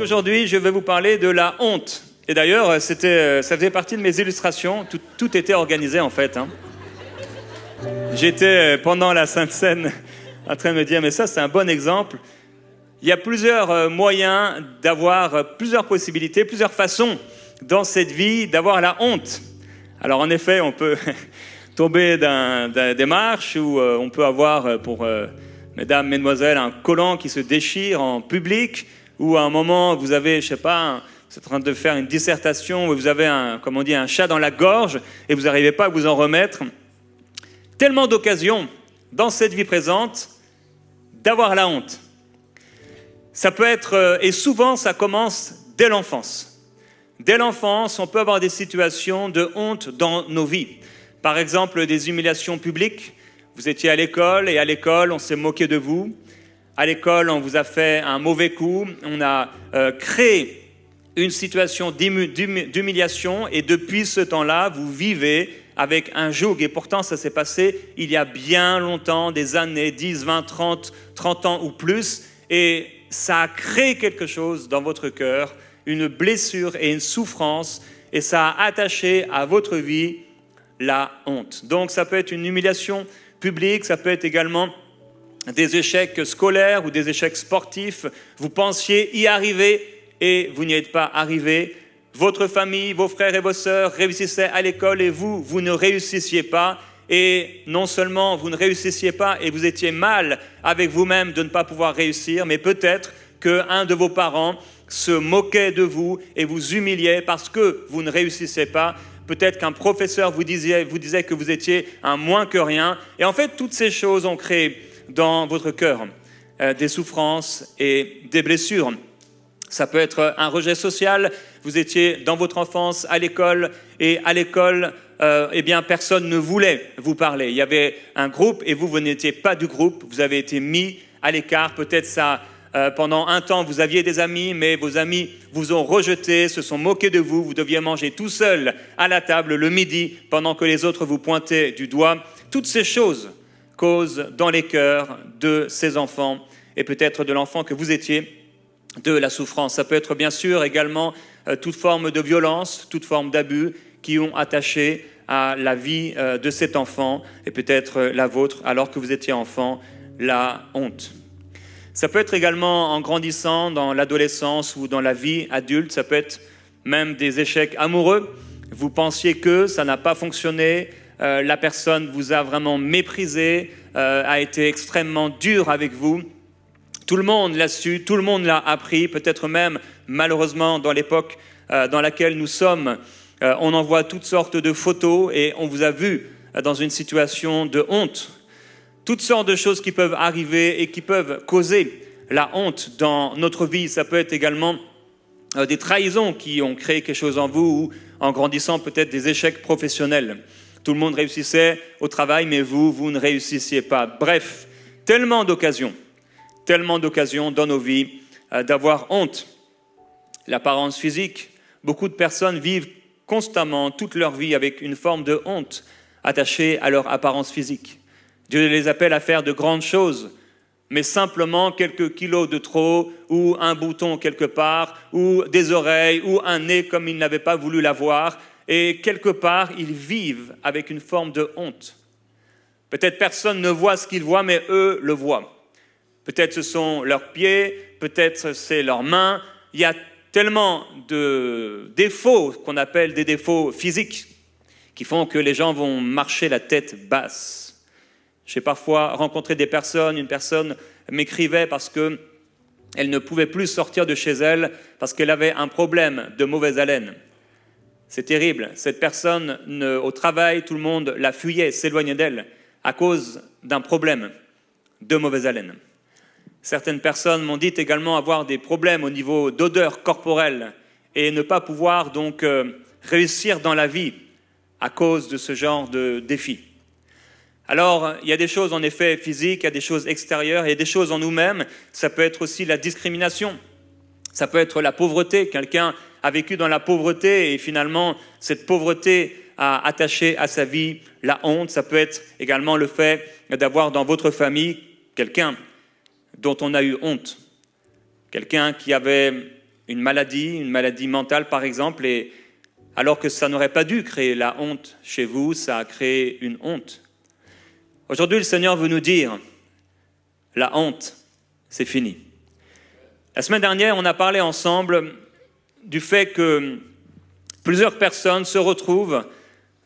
Aujourd'hui, je vais vous parler de la honte. Et d'ailleurs, ça faisait partie de mes illustrations. Tout était organisé, en fait. J'étais, pendant la Sainte Seine, en train de me dire, mais ça, c'est un bon exemple. Il y a plusieurs moyens d'avoir plusieurs possibilités, plusieurs façons dans cette vie d'avoir la honte. Alors, en effet, on peut tomber des marches ou on peut avoir, pour mesdames, mesdemoiselles, un collant qui se déchire en public, ou à un moment, vous avez, je sais pas, vous êtes en train de faire une dissertation où vous avez un chat dans la gorge et vous n'arrivez pas à vous en remettre. Tellement d'occasions dans cette vie présente d'avoir la honte. Ça peut être, et souvent ça commence dès l'enfance. Dès l'enfance, on peut avoir des situations de honte dans nos vies. Par exemple, des humiliations publiques. Vous étiez à l'école et à l'école, on s'est moqué de vous. À l'école, on vous a fait un mauvais coup. On a créé une situation d'humiliation et depuis ce temps-là, vous vivez avec un joug. Et pourtant, ça s'est passé il y a bien longtemps, des années, 10, 20, 30 ans ou plus. Et ça a créé quelque chose dans votre cœur, une blessure et une souffrance. Et ça a attaché à votre vie la honte. Donc, ça peut être une humiliation publique, ça peut être également des échecs scolaires ou des échecs sportifs. Vous pensiez y arriver et vous n'y êtes pas arrivé. Votre famille, vos frères et vos sœurs réussissaient à l'école et vous ne réussissiez pas. Et non seulement vous ne réussissiez pas et vous étiez mal avec vous-même de ne pas pouvoir réussir, mais peut-être qu'un de vos parents se moquait de vous et vous humiliait parce que vous ne réussissez pas. Peut-être qu'un professeur vous disait que vous étiez un moins que rien. Et en fait, toutes ces choses ont créé dans votre cœur des souffrances et des blessures. Ça peut être un rejet social. Vous étiez dans votre enfance à l'école et à l'école, personne ne voulait vous parler. Il y avait un groupe et vous n'étiez pas du groupe. Vous avez été mis à l'écart. Peut-être ça, pendant un temps, vous aviez des amis, mais vos amis vous ont rejeté, se sont moqués de vous. Vous deviez manger tout seul à la table le midi pendant que les autres vous pointaient du doigt. Toutes ces choses causent dans les cœurs de ces enfants et peut-être de l'enfant que vous étiez de la souffrance. Ça peut être bien sûr également toute forme de violence, toute forme d'abus qui ont attaché à la vie de cet enfant et peut-être la vôtre alors que vous étiez enfant, la honte. Ça peut être également en grandissant dans l'adolescence ou dans la vie adulte, ça peut être même des échecs amoureux. Vous pensiez que ça n'a pas fonctionné, la personne vous a vraiment méprisé, a été extrêmement dure avec vous. Tout le monde l'a su, tout le monde l'a appris, peut-être même, malheureusement, dans l'époque dans laquelle nous sommes, on en voit toutes sortes de photos et on vous a vu dans une situation de honte. Toutes sortes de choses qui peuvent arriver et qui peuvent causer la honte dans notre vie. Ça peut être également des trahisons qui ont créé quelque chose en vous ou en grandissant peut-être des échecs professionnels. Tout le monde réussissait au travail, mais vous ne réussissiez pas. Bref, tellement d'occasions dans nos vies d'avoir honte. L'apparence physique, beaucoup de personnes vivent constamment toute leur vie avec une forme de honte attachée à leur apparence physique. Dieu les appelle à faire de grandes choses, mais simplement quelques kilos de trop, ou un bouton quelque part, ou des oreilles, ou un nez comme ils n'avaient pas voulu l'avoir, et quelque part, ils vivent avec une forme de honte. Peut-être personne ne voit ce qu'ils voient, mais eux le voient. Peut-être ce sont leurs pieds, peut-être c'est leurs mains. Il y a tellement de défauts qu'on appelle des défauts physiques qui font que les gens vont marcher la tête basse. J'ai parfois rencontré des personnes, une personne m'écrivait parce qu'elle ne pouvait plus sortir de chez elle parce qu'elle avait un problème de mauvaise haleine. C'est terrible. Cette personne, au travail, tout le monde la fuyait, s'éloignait d'elle à cause d'un problème de mauvaise haleine. Certaines personnes m'ont dit également avoir des problèmes au niveau d'odeur corporelle et ne pas pouvoir donc réussir dans la vie à cause de ce genre de défis. Alors, il y a des choses en effet physiques, il y a des choses extérieures, il y a des choses en nous-mêmes. Ça peut être aussi la discrimination, ça peut être la pauvreté. Quelqu'un a vécu dans la pauvreté et finalement, cette pauvreté a attaché à sa vie la honte. Ça peut être également le fait d'avoir dans votre famille quelqu'un dont on a eu honte, quelqu'un qui avait une maladie mentale par exemple, et alors que ça n'aurait pas dû créer la honte chez vous, ça a créé une honte. Aujourd'hui, le Seigneur veut nous dire, la honte, c'est fini. La semaine dernière, on a parlé ensemble du fait que plusieurs personnes se retrouvent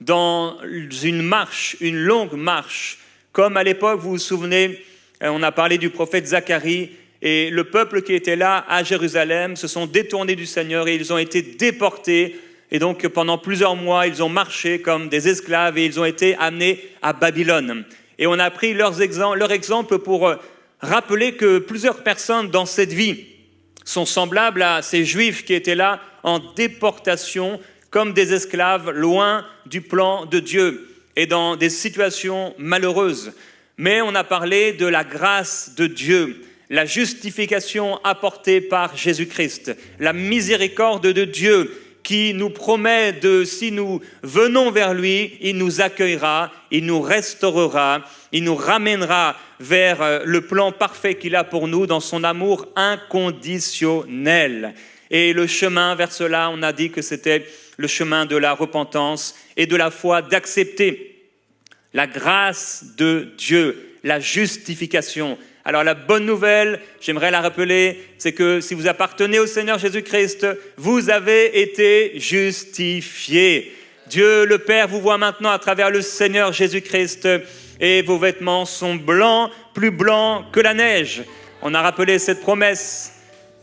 dans une marche, une longue marche, comme à l'époque, vous vous souvenez, on a parlé du prophète Zacharie, et le peuple qui était là à Jérusalem se sont détournés du Seigneur et ils ont été déportés. Et donc pendant plusieurs mois, ils ont marché comme des esclaves et ils ont été amenés à Babylone. Et on a pris leur exemple pour rappeler que plusieurs personnes dans cette vie sont semblables à ces Juifs qui étaient là en déportation comme des esclaves loin du plan de Dieu et dans des situations malheureuses. Mais on a parlé de la grâce de Dieu, la justification apportée par Jésus-Christ, la miséricorde de Dieu qui nous promet de, si nous venons vers lui, il nous accueillera, il nous restaurera, il nous ramènera vers le plan parfait qu'il a pour nous dans son amour inconditionnel. Et le chemin vers cela, on a dit que c'était le chemin de la repentance et de la foi, d'accepter la grâce de Dieu, la justification. Alors la bonne nouvelle, j'aimerais la rappeler, c'est que si vous appartenez au Seigneur Jésus-Christ, vous avez été justifiés. Dieu le Père vous voit maintenant à travers le Seigneur Jésus-Christ et vos vêtements sont blancs, plus blancs que la neige. On a rappelé cette promesse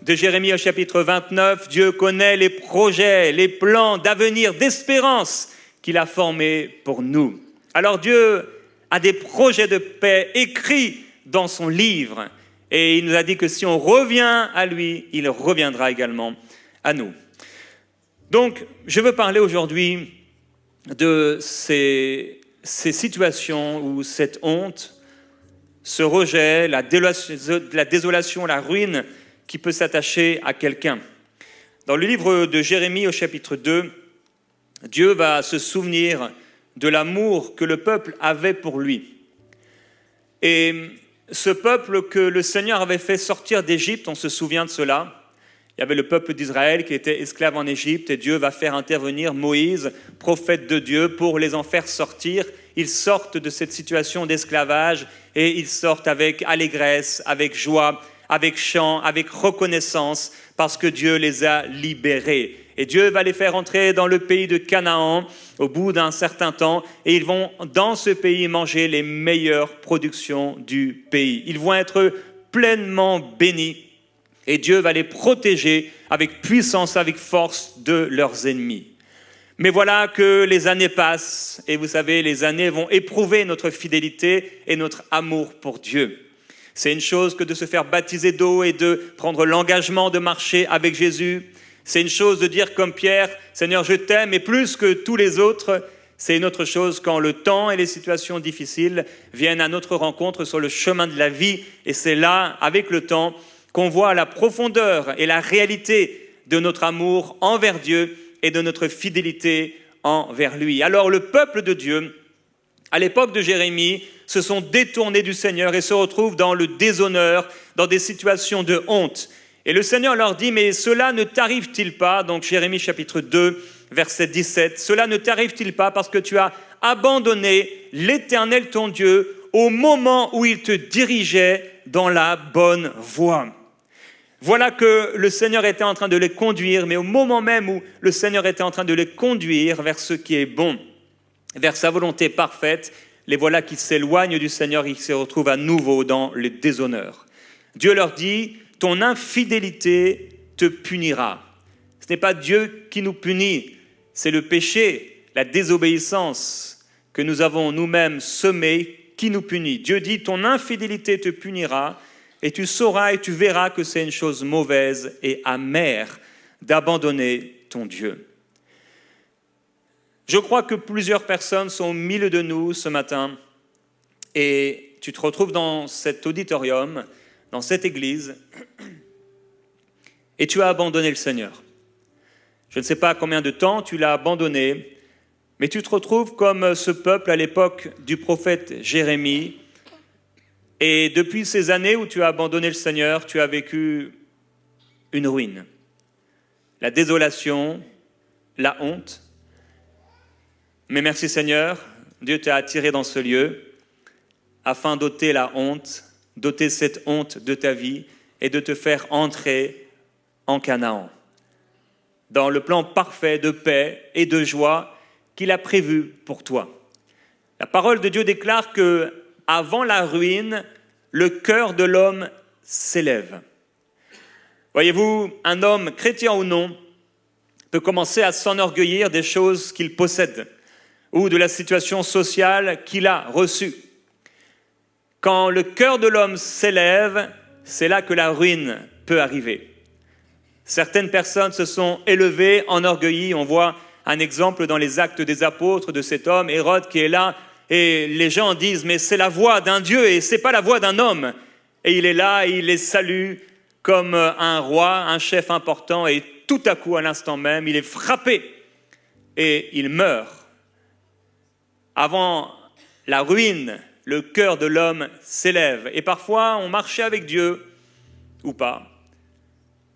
de Jérémie au chapitre 29. Dieu connaît les projets, les plans d'avenir, d'espérance qu'il a formés pour nous. Alors Dieu a des projets de paix écrits dans son livre. Et il nous a dit que si on revient à lui, il reviendra également à nous. Donc, je veux parler aujourd'hui de ces situations où cette honte, ce rejet, la désolation, la ruine qui peut s'attacher à quelqu'un. Dans le livre de Jérémie au chapitre 2, Dieu va se souvenir de l'amour que le peuple avait pour lui. Et ce peuple que le Seigneur avait fait sortir d'Égypte, on se souvient de cela. Il y avait le peuple d'Israël qui était esclave en Égypte et Dieu va faire intervenir Moïse, prophète de Dieu, pour les en faire sortir. Ils sortent de cette situation d'esclavage et ils sortent avec allégresse, avec joie, avec chant, avec reconnaissance, parce que Dieu les a libérés. Et Dieu va les faire entrer dans le pays de Canaan au bout d'un certain temps et ils vont dans ce pays manger les meilleures productions du pays. Ils vont être pleinement bénis et Dieu va les protéger avec puissance, avec force de leurs ennemis. Mais voilà que les années passent et vous savez, les années vont éprouver notre fidélité et notre amour pour Dieu. C'est une chose que de se faire baptiser d'eau et de prendre l'engagement de marcher avec Jésus. C'est une chose de dire comme Pierre, « Seigneur, je t'aime » et plus que tous les autres. C'est une autre chose quand le temps et les situations difficiles viennent à notre rencontre sur le chemin de la vie. Et c'est là, avec le temps, qu'on voit la profondeur et la réalité de notre amour envers Dieu et de notre fidélité envers lui. Alors le peuple de Dieu, à l'époque de Jérémie, se sont détournés du Seigneur et se retrouvent dans le déshonneur, dans des situations de honte. Et le Seigneur leur dit, mais cela ne t'arrive-t-il pas, donc Jérémie chapitre 2, verset 17, cela ne t'arrive-t-il pas parce que tu as abandonné l'Éternel ton Dieu au moment où il te dirigeait dans la bonne voie. Voilà que le Seigneur était en train de les conduire, mais au moment même où le Seigneur était en train de les conduire vers ce qui est bon, vers sa volonté parfaite, les voilà qui s'éloignent du Seigneur, ils se retrouvent à nouveau dans le déshonneur. Dieu leur dit, ton infidélité te punira. Ce n'est pas Dieu qui nous punit, c'est le péché, la désobéissance que nous avons nous-mêmes semé qui nous punit. Dieu dit, ton infidélité te punira et tu sauras et tu verras que c'est une chose mauvaise et amère d'abandonner ton Dieu. Je crois que plusieurs personnes sont au milieu de nous ce matin et tu te retrouves dans cet auditorium, dans cette église, et tu as abandonné le Seigneur. Je ne sais pas combien de temps tu l'as abandonné, mais tu te retrouves comme ce peuple à l'époque du prophète Jérémie, et depuis ces années où tu as abandonné le Seigneur, tu as vécu une ruine. la désolation, la honte. Mais merci Seigneur, Dieu t'a attiré dans ce lieu afin d'ôter la honte, d'ôter cette honte de ta vie et de te faire entrer en Canaan, dans le plan parfait de paix et de joie qu'il a prévu pour toi. La parole de Dieu déclare que avant la ruine, le cœur de l'homme s'élève. Voyez-vous, un homme, chrétien ou non, peut commencer à s'enorgueillir des choses qu'il possède ou de la situation sociale qu'il a reçue. Quand le cœur de l'homme s'élève, c'est là que la ruine peut arriver. Certaines personnes se sont élevées, enorgueillies. On voit un exemple dans les Actes des Apôtres de cet homme, Hérode, qui est là, et les gens disent « mais c'est la voix d'un Dieu et ce n'est pas la voix d'un homme ». Et il est là, et il les salue comme un roi, un chef important, et tout à coup, à l'instant même, il est frappé et il meurt. Avant la ruine, le cœur de l'homme s'élève. Et parfois, on marchait avec Dieu, ou pas.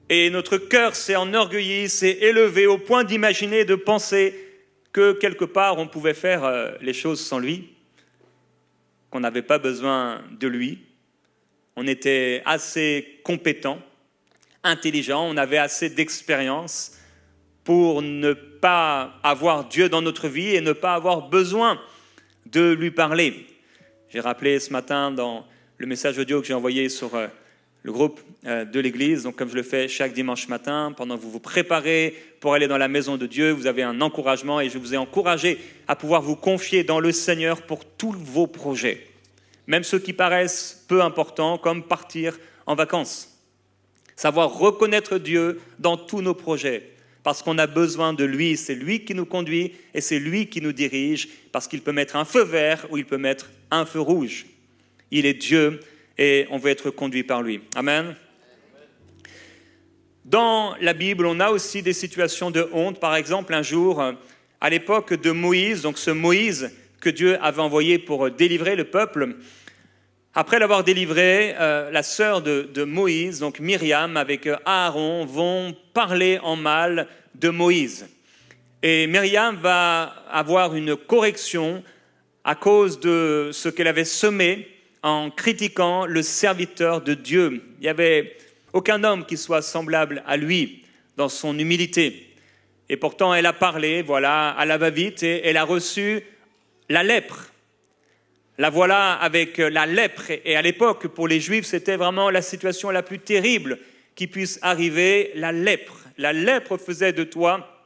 Et notre cœur s'est enorgueilli, s'est élevé au point d'imaginer, de penser que quelque part, on pouvait faire les choses sans lui, qu'on n'avait pas besoin de lui. On était assez compétent, intelligent, on avait assez d'expérience pour ne pas avoir Dieu dans notre vie et ne pas avoir besoin de lui parler. J'ai rappelé ce matin dans le message audio que j'ai envoyé sur le groupe de l'Église, donc comme je le fais chaque dimanche matin, pendant que vous vous préparez pour aller dans la maison de Dieu, vous avez un encouragement et je vous ai encouragé à pouvoir vous confier dans le Seigneur pour tous vos projets, même ceux qui paraissent peu importants, comme partir en vacances. Savoir reconnaître Dieu dans tous nos projets, parce qu'on a besoin de lui, c'est lui qui nous conduit et c'est lui qui nous dirige, parce qu'il peut mettre un feu vert ou il peut mettre un feu rouge. Il est Dieu et on veut être conduit par lui. Amen. Dans la Bible, on a aussi des situations de honte. Par exemple, un jour, à l'époque de Moïse, donc ce Moïse que Dieu avait envoyé pour délivrer le peuple, après l'avoir délivré, la sœur de Moïse, donc Myriam, avec Aaron, vont parler en mal de Moïse. Et Myriam va avoir une correction à cause de ce qu'elle avait semé en critiquant le serviteur de Dieu. Il n'y avait aucun homme qui soit semblable à lui dans son humilité. Et pourtant, elle a parlé, voilà, à la va-vite, et elle a reçu la lèpre. La voilà avec la lèpre. Et à l'époque, pour les Juifs, c'était vraiment la situation la plus terrible qui puisse arriver, la lèpre. La lèpre faisait de toi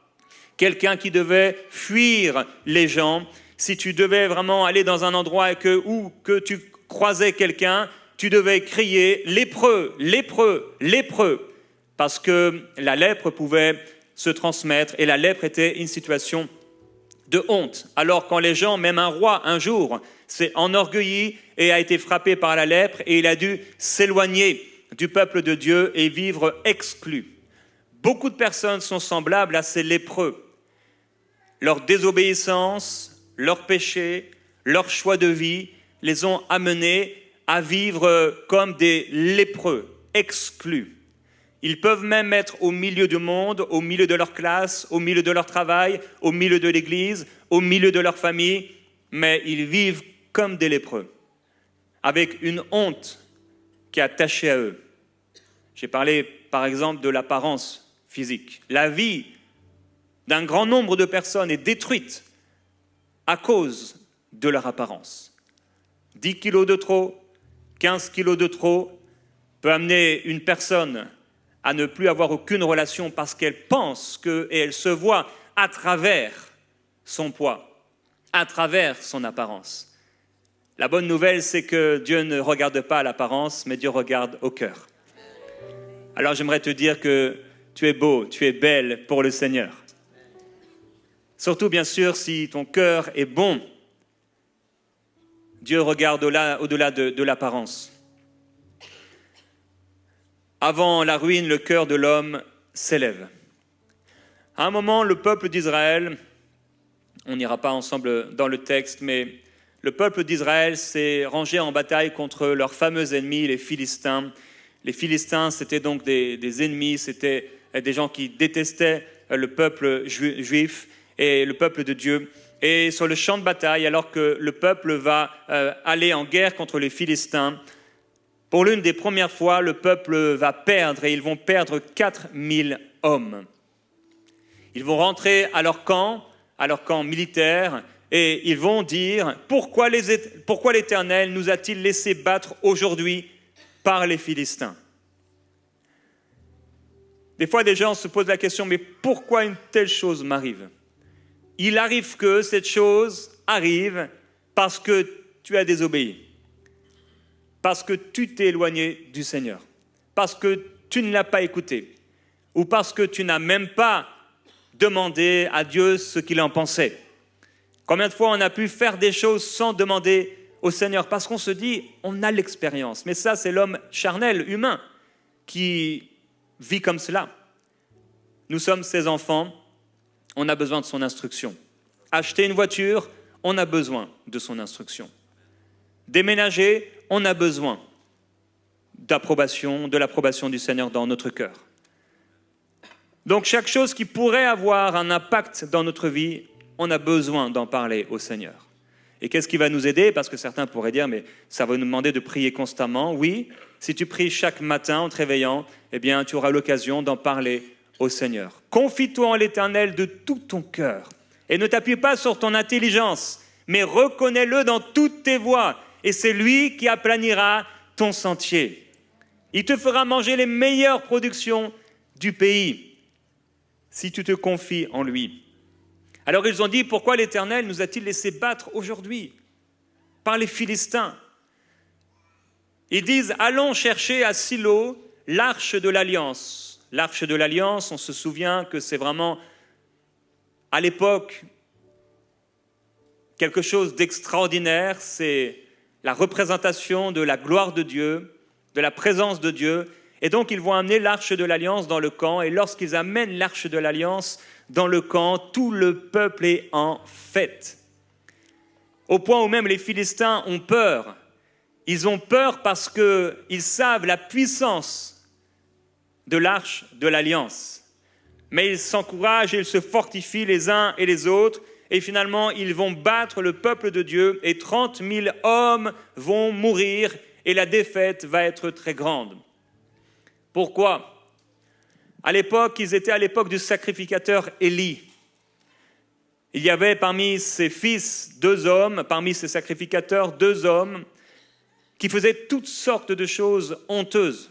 quelqu'un qui devait fuir les gens. Si tu devais vraiment aller dans un endroit où tu croisais quelqu'un, tu devais crier « lépreux, lépreux, lépreux » parce que la lèpre pouvait se transmettre et la lèpre était une situation de honte. Alors quand les gens, même un roi un jour, s'est enorgueilli et a été frappé par la lèpre et il a dû s'éloigner du peuple de Dieu et vivre exclu. Beaucoup de personnes sont semblables à ces lépreux. Leur désobéissance, leur péché, leur choix de vie les ont amenés à vivre comme des lépreux, exclus. Ils peuvent même être au milieu du monde, au milieu de leur classe, au milieu de leur travail, au milieu de l'église, au milieu de leur famille, mais ils vivent comme des lépreux, avec une honte qui est attachée à eux. J'ai parlé, par exemple, de l'apparence physique. La vie d'un grand nombre de personnes est détruite à cause de leur apparence. 10 kilos de trop, 15 kilos de trop peut amener une personne à ne plus avoir aucune relation parce qu'elle pense et elle se voit à travers son poids, à travers son apparence. La bonne nouvelle, c'est que Dieu ne regarde pas à l'apparence, mais Dieu regarde au cœur. Alors j'aimerais te dire que tu es beau, tu es belle pour le Seigneur. Surtout, bien sûr, si ton cœur est bon, Dieu regarde au-delà de l'apparence. Avant la ruine, le cœur de l'homme s'élève. À un moment, le peuple d'Israël, on n'ira pas ensemble dans le texte, mais le peuple d'Israël s'est rangé en bataille contre leurs fameux ennemis, les Philistins. Les Philistins, c'était donc des ennemis, c'était des gens qui détestaient le peuple juif et le peuple de Dieu. Et sur le champ de bataille, alors que le peuple va aller en guerre contre les Philistins, pour l'une des premières fois, le peuple va perdre, et ils vont perdre 4000 hommes. Ils vont rentrer à leur camp militaire, et ils vont dire « Pourquoi l'Éternel nous a-t-il laissé battre aujourd'hui par les Philistins ?» Des fois, des gens se posent la question « Mais pourquoi une telle chose m'arrive ?» Il arrive que cette chose arrive parce que tu as désobéi, parce que tu t'es éloigné du Seigneur, parce que tu ne l'as pas écouté, ou parce que tu n'as même pas demandé à Dieu ce qu'il en pensait. Combien de fois on a pu faire des choses sans demander au Seigneur, parce qu'on se dit, on a l'expérience. Mais ça, c'est l'homme charnel, humain, qui vit comme cela. Nous sommes ses enfants, on a besoin de son instruction. Acheter une voiture, on a besoin de son instruction. Déménager, on a besoin de l'approbation du Seigneur dans notre cœur. Donc chaque chose qui pourrait avoir un impact dans notre vie, on a besoin d'en parler au Seigneur. Et qu'est-ce qui va nous aider? Parce que certains pourraient dire, mais ça va nous demander de prier constamment. Oui, si tu pries chaque matin en te réveillant, eh bien tu auras l'occasion d'en parler au Seigneur. Confie-toi en l'Éternel de tout ton cœur et ne t'appuie pas sur ton intelligence, mais reconnais-le dans toutes tes voies et c'est lui qui aplanira ton sentier. Il te fera manger les meilleures productions du pays si tu te confies en lui. Alors ils ont dit, pourquoi l'Éternel nous a-t-il laissé battre aujourd'hui par les Philistins? Ils disent, allons chercher à Silo l'arche de l'Alliance. L'arche de l'Alliance, on se souvient que c'est vraiment, à l'époque, quelque chose d'extraordinaire. C'est la représentation de la gloire de Dieu, de la présence de Dieu. Et donc, ils vont amener l'arche de l'Alliance dans le camp. Et lorsqu'ils amènent l'arche de l'Alliance dans le camp, tout le peuple est en fête. Au point où même les Philistins ont peur. Ils ont peur parce qu'ils savent la puissance de l'arche de l'Alliance. Mais ils s'encouragent et ils se fortifient les uns et les autres. Et finalement, ils vont battre le peuple de Dieu. Et 30 000 hommes vont mourir. Et la défaite va être très grande. Pourquoi ? À l'époque, ils étaient à l'époque du sacrificateur Élie. Il y avait parmi ses fils 2 hommes, parmi ses sacrificateurs 2 hommes, qui faisaient toutes sortes de choses honteuses.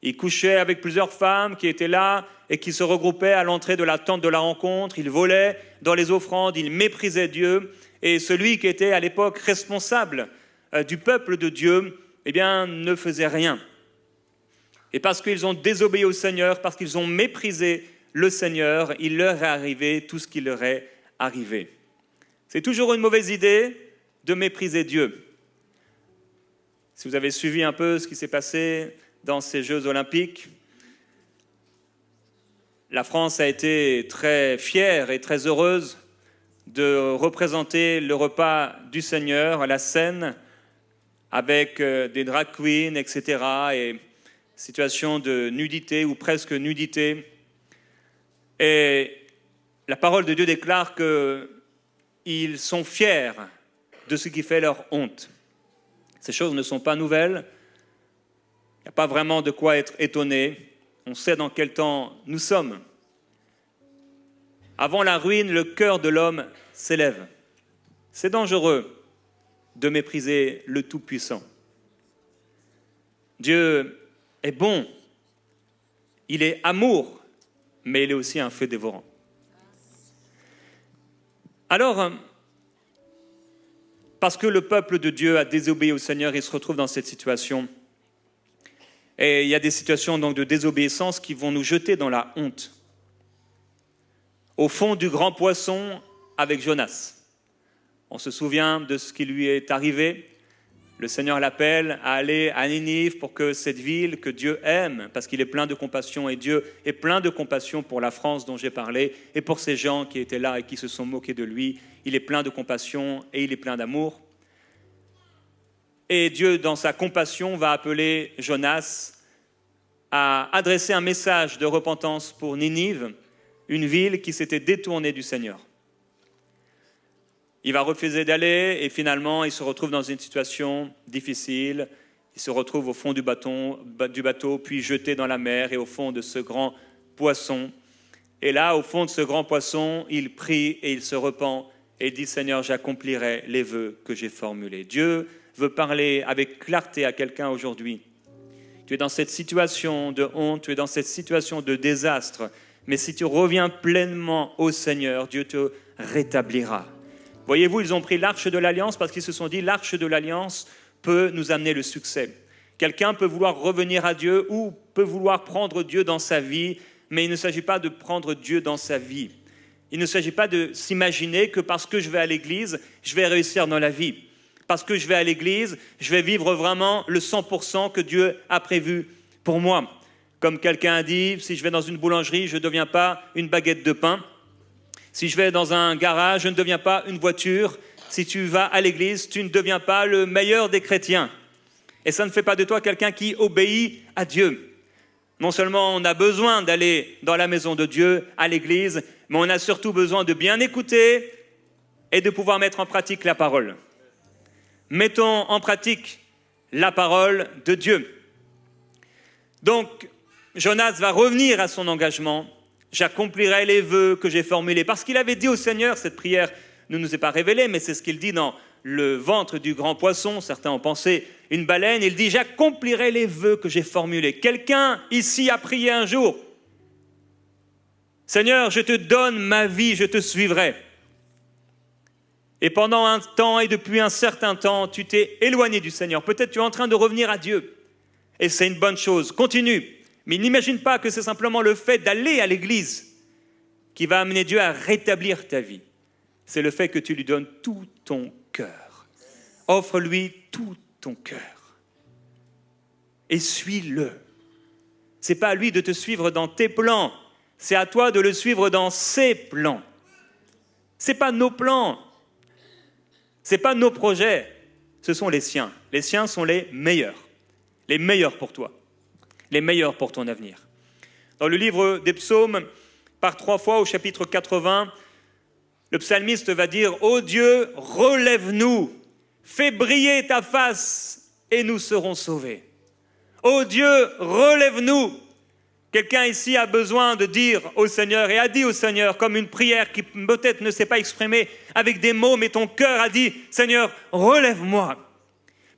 Ils couchaient avec plusieurs femmes qui étaient là et qui se regroupaient à l'entrée de la tente de la rencontre. Ils volaient dans les offrandes, ils méprisaient Dieu. Et celui qui était à l'époque responsable du peuple de Dieu, eh bien, ne faisait rien. Et parce qu'ils ont désobéi au Seigneur, parce qu'ils ont méprisé le Seigneur, il leur est arrivé tout ce qui leur est arrivé. C'est toujours une mauvaise idée de mépriser Dieu. Si vous avez suivi un peu ce qui s'est passé dans ces Jeux Olympiques, la France a été très fière et très heureuse de représenter le repas du Seigneur à la scène avec des drag queens, etc. et situation de nudité ou presque nudité. Et la parole de Dieu déclare qu'ils sont fiers de ce qui fait leur honte. Ces choses ne sont pas nouvelles. Il n'y a pas vraiment de quoi être étonné. On sait dans quel temps nous sommes. Avant la ruine, le cœur de l'homme s'élève. C'est dangereux de mépriser le Tout-Puissant. Dieu est bon, il est amour, mais il est aussi un feu dévorant. Alors, parce que le peuple de Dieu a désobéi au Seigneur, il se retrouve dans cette situation. Et il y a des situations donc de désobéissance qui vont nous jeter dans la honte. Au fond du grand poisson avec Jonas. On se souvient de ce qui lui est arrivé. Le Seigneur l'appelle à aller à Ninive pour que cette ville que Dieu aime, parce qu'il est plein de compassion, et Dieu est plein de compassion pour la France dont j'ai parlé, et pour ces gens qui étaient là et qui se sont moqués de lui. Il est plein de compassion et il est plein d'amour. Et Dieu, dans sa compassion, va appeler Jonas a adressé un message de repentance pour Ninive, une ville qui s'était détournée du Seigneur. Il va refuser d'aller et finalement il se retrouve dans une situation difficile. Il se retrouve au fond du bateau, puis jeté dans la mer et au fond de ce grand poisson. Et là, au fond de ce grand poisson, il prie et il se repent et il dit « Seigneur, j'accomplirai les vœux que j'ai formulés ». Dieu veut parler avec clarté à quelqu'un aujourd'hui. Tu es dans cette situation de honte, tu es dans cette situation de désastre, mais si tu reviens pleinement au Seigneur, Dieu te rétablira. Voyez-vous, ils ont pris l'arche de l'Alliance parce qu'ils se sont dit « l'arche de l'Alliance peut nous amener le succès ». Quelqu'un peut vouloir revenir à Dieu ou peut vouloir prendre Dieu dans sa vie, mais il ne s'agit pas de prendre Dieu dans sa vie. Il ne s'agit pas de s'imaginer que parce que je vais à l'église, je vais réussir dans la vie. Parce que je vais à l'église, je vais vivre vraiment le 100% que Dieu a prévu pour moi. Comme quelqu'un a dit, si je vais dans une boulangerie, je ne deviens pas une baguette de pain. Si je vais dans un garage, je ne deviens pas une voiture. Si tu vas à l'église, tu ne deviens pas le meilleur des chrétiens. Et ça ne fait pas de toi quelqu'un qui obéit à Dieu. Non seulement on a besoin d'aller dans la maison de Dieu, à l'église, mais on a surtout besoin de bien écouter et de pouvoir mettre en pratique la parole. Mettons en pratique la parole de Dieu. Donc, Jonas va revenir à son engagement. J'accomplirai les vœux que j'ai formulés. Parce qu'il avait dit au Seigneur, cette prière ne nous est pas révélée, mais c'est ce qu'il dit dans le ventre du grand poisson. Certains ont pensé une baleine. Il dit, j'accomplirai les vœux que j'ai formulés. Quelqu'un ici a prié un jour. Seigneur, je te donne ma vie, je te suivrai. Et pendant un temps et depuis un certain temps, tu t'es éloigné du Seigneur. Peut-être tu es en train de revenir à Dieu. Et c'est une bonne chose. Continue. Mais n'imagine pas que c'est simplement le fait d'aller à l'église qui va amener Dieu à rétablir ta vie. C'est le fait que tu lui donnes tout ton cœur. Offre-lui tout ton cœur. Et suis-le. Ce n'est pas à lui de te suivre dans tes plans. C'est à toi de le suivre dans ses plans. Ce n'est pas nos plans. Ce n'est pas nos projets. Ce sont les siens. Les siens sont les meilleurs pour toi. Les meilleurs pour ton avenir. Dans le livre des psaumes, par 3 fois au chapitre 80, le psalmiste va dire « Ô Dieu, relève-nous, fais briller ta face et nous serons sauvés. Ô Dieu, relève-nous ». Quelqu'un ici a besoin de dire au Seigneur et a dit au Seigneur comme une prière qui peut-être ne s'est pas exprimée avec des mots, mais ton cœur a dit « Seigneur, relève-moi ».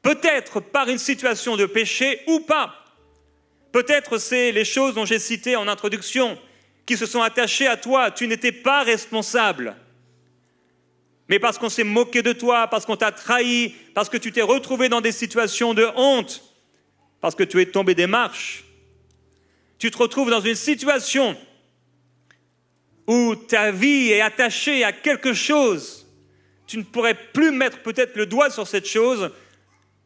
Peut-être par une situation de péché ou pas. Peut-être c'est les choses dont j'ai cité en introduction qui se sont attachées à toi. Tu n'étais pas responsable. Mais parce qu'on s'est moqué de toi, parce qu'on t'a trahi, parce que tu t'es retrouvé dans des situations de honte, parce que tu es tombé des marches, tu te retrouves dans une situation où ta vie est attachée à quelque chose. Tu ne pourrais plus mettre peut-être le doigt sur cette chose.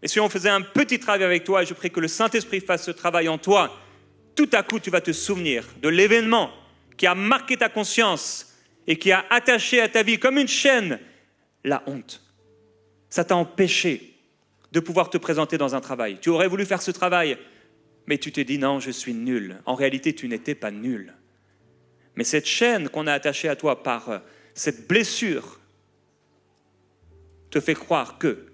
Et si on faisait un petit travail avec toi, et je prie que le Saint-Esprit fasse ce travail en toi, tout à coup, tu vas te souvenir de l'événement qui a marqué ta conscience et qui a attaché à ta vie comme une chaîne la honte. Ça t'a empêché de pouvoir te présenter dans un travail. Tu aurais voulu faire ce travail, mais tu t'es dit non, je suis nul. En réalité, tu n'étais pas nul. Mais cette chaîne qu'on a attachée à toi par cette blessure te fait croire que,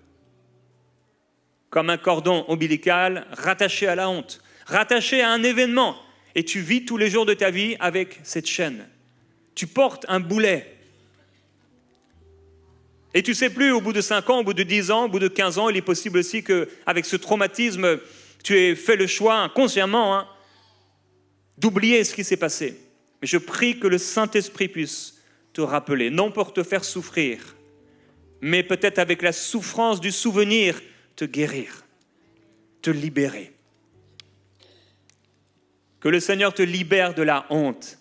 comme un cordon ombilical rattaché à la honte, rattaché à un événement, et tu vis tous les jours de ta vie avec cette chaîne. Tu portes un boulet. Et tu ne sais plus, au bout de 5 ans, au bout de 10 ans, au bout de 15 ans, il est possible aussi qu'avec ce traumatisme, tu aies fait le choix inconsciemment d'oublier ce qui s'est passé. Mais je prie que le Saint-Esprit puisse te rappeler, non pour te faire souffrir, mais peut-être avec la souffrance du souvenir, te guérir, te libérer. Que le Seigneur te libère de la honte.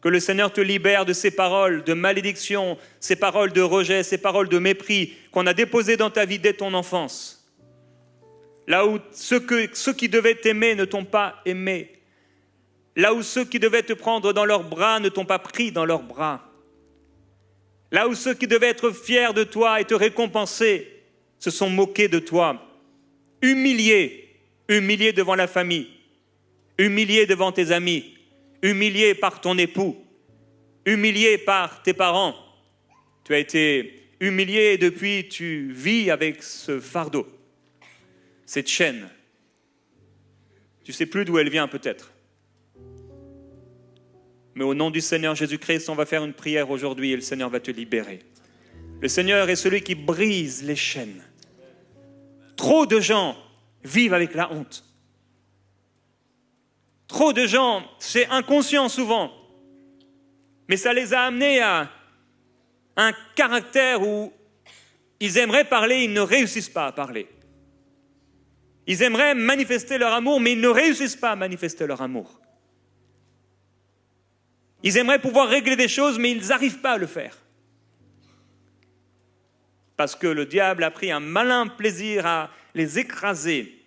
Que le Seigneur te libère de ces paroles de malédiction, ces paroles de rejet, ces paroles de mépris qu'on a déposées dans ta vie dès ton enfance. Là où ceux qui devaient t'aimer ne t'ont pas aimé. Là où ceux qui devaient te prendre dans leurs bras ne t'ont pas pris dans leurs bras. Là où ceux qui devaient être fiers de toi et te récompenser se sont moqués de toi. Humiliés devant la famille. humilié devant tes amis, humilié par ton époux, humilié par tes parents. Tu as été humilié et depuis tu vis avec ce fardeau, cette chaîne. Tu ne sais plus d'où elle vient peut-être. Mais au nom du Seigneur Jésus-Christ, on va faire une prière aujourd'hui et le Seigneur va te libérer. Le Seigneur est celui qui brise les chaînes. Trop de gens vivent avec la honte. Trop de gens, c'est inconscient souvent, mais ça les a amenés à un caractère où ils aimeraient parler, ils ne réussissent pas à parler. Ils aimeraient manifester leur amour, mais ils ne réussissent pas à manifester leur amour. Ils aimeraient pouvoir régler des choses, mais ils n'arrivent pas à le faire. Parce que le diable a pris un malin plaisir à les écraser,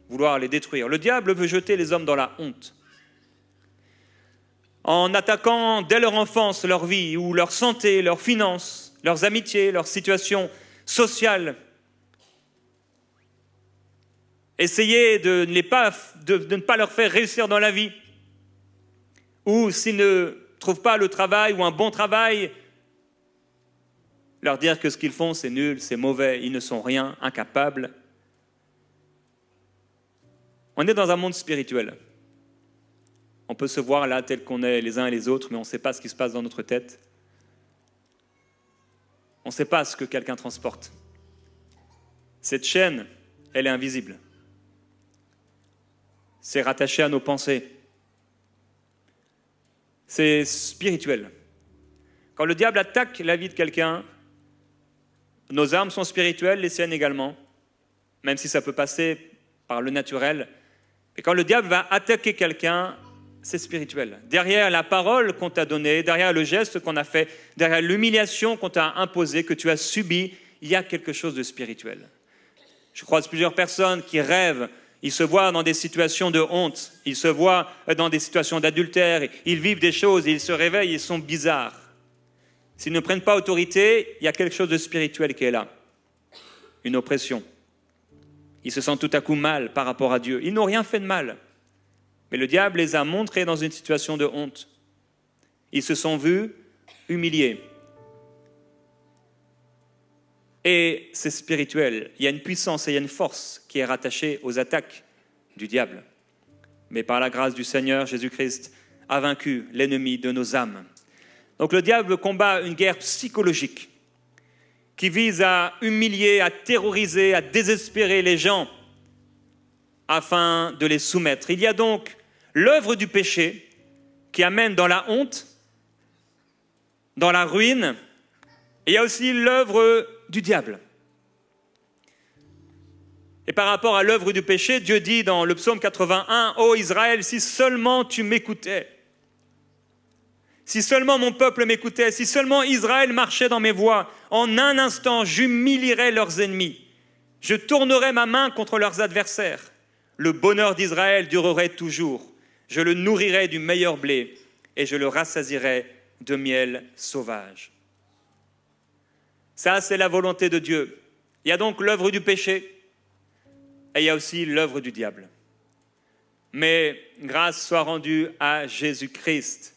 vouloir les détruire. Le diable veut jeter les hommes dans la honte. En attaquant dès leur enfance leur vie, ou leur santé, leurs finances, leurs amitiés, leur situation sociale. Essayer de ne pas leur faire réussir dans la vie. Ou s'ils ne trouvent pas le travail ou un bon travail, leur dire que ce qu'ils font c'est nul, c'est mauvais, ils ne sont rien, incapables. On est dans un monde spirituel. On peut se voir là tel qu'on est les uns et les autres, mais on ne sait pas ce qui se passe dans notre tête. On ne sait pas ce que quelqu'un transporte. Cette chaîne, elle est invisible. C'est rattaché à nos pensées. C'est spirituel. Quand le diable attaque la vie de quelqu'un, nos armes sont spirituelles, les siennes également, même si ça peut passer par le naturel. Et quand le diable va attaquer quelqu'un, c'est spirituel. Derrière la parole qu'on t'a donnée, derrière le geste qu'on a fait, derrière l'humiliation qu'on t'a imposée, que tu as subie, il y a quelque chose de spirituel. Je croise plusieurs personnes qui rêvent. Ils se voient dans des situations de honte, ils se voient dans des situations d'adultère, ils vivent des choses, ils se réveillent, ils sont bizarres. S'ils ne prennent pas autorité, il y a quelque chose de spirituel qui est là, une oppression. Ils se sentent tout à coup mal par rapport à Dieu. Ils n'ont rien fait de mal, mais le diable les a montrés dans une situation de honte. Ils se sont vus humiliés. Et c'est spirituel. Il y a une puissance et il y a une force qui est rattachée aux attaques du diable. Mais par la grâce du Seigneur, Jésus-Christ a vaincu l'ennemi de nos âmes. Donc le diable combat une guerre psychologique qui vise à humilier, à terroriser, à désespérer les gens afin de les soumettre. Il y a donc l'œuvre du péché qui amène dans la honte, dans la ruine, et il y a aussi l'œuvre du diable. Et par rapport à l'œuvre du péché, Dieu dit dans le psaume 81, « Ô Israël, si seulement tu m'écoutais, si seulement mon peuple m'écoutait, si seulement Israël marchait dans mes voies, en un instant j'humilierais leurs ennemis, je tournerais ma main contre leurs adversaires. Le bonheur d'Israël durerait toujours, je le nourrirais du meilleur blé et je le rassasierais de miel sauvage. » Ça, c'est la volonté de Dieu. Il y a donc l'œuvre du péché et il y a aussi l'œuvre du diable. Mais grâce soit rendue à Jésus-Christ,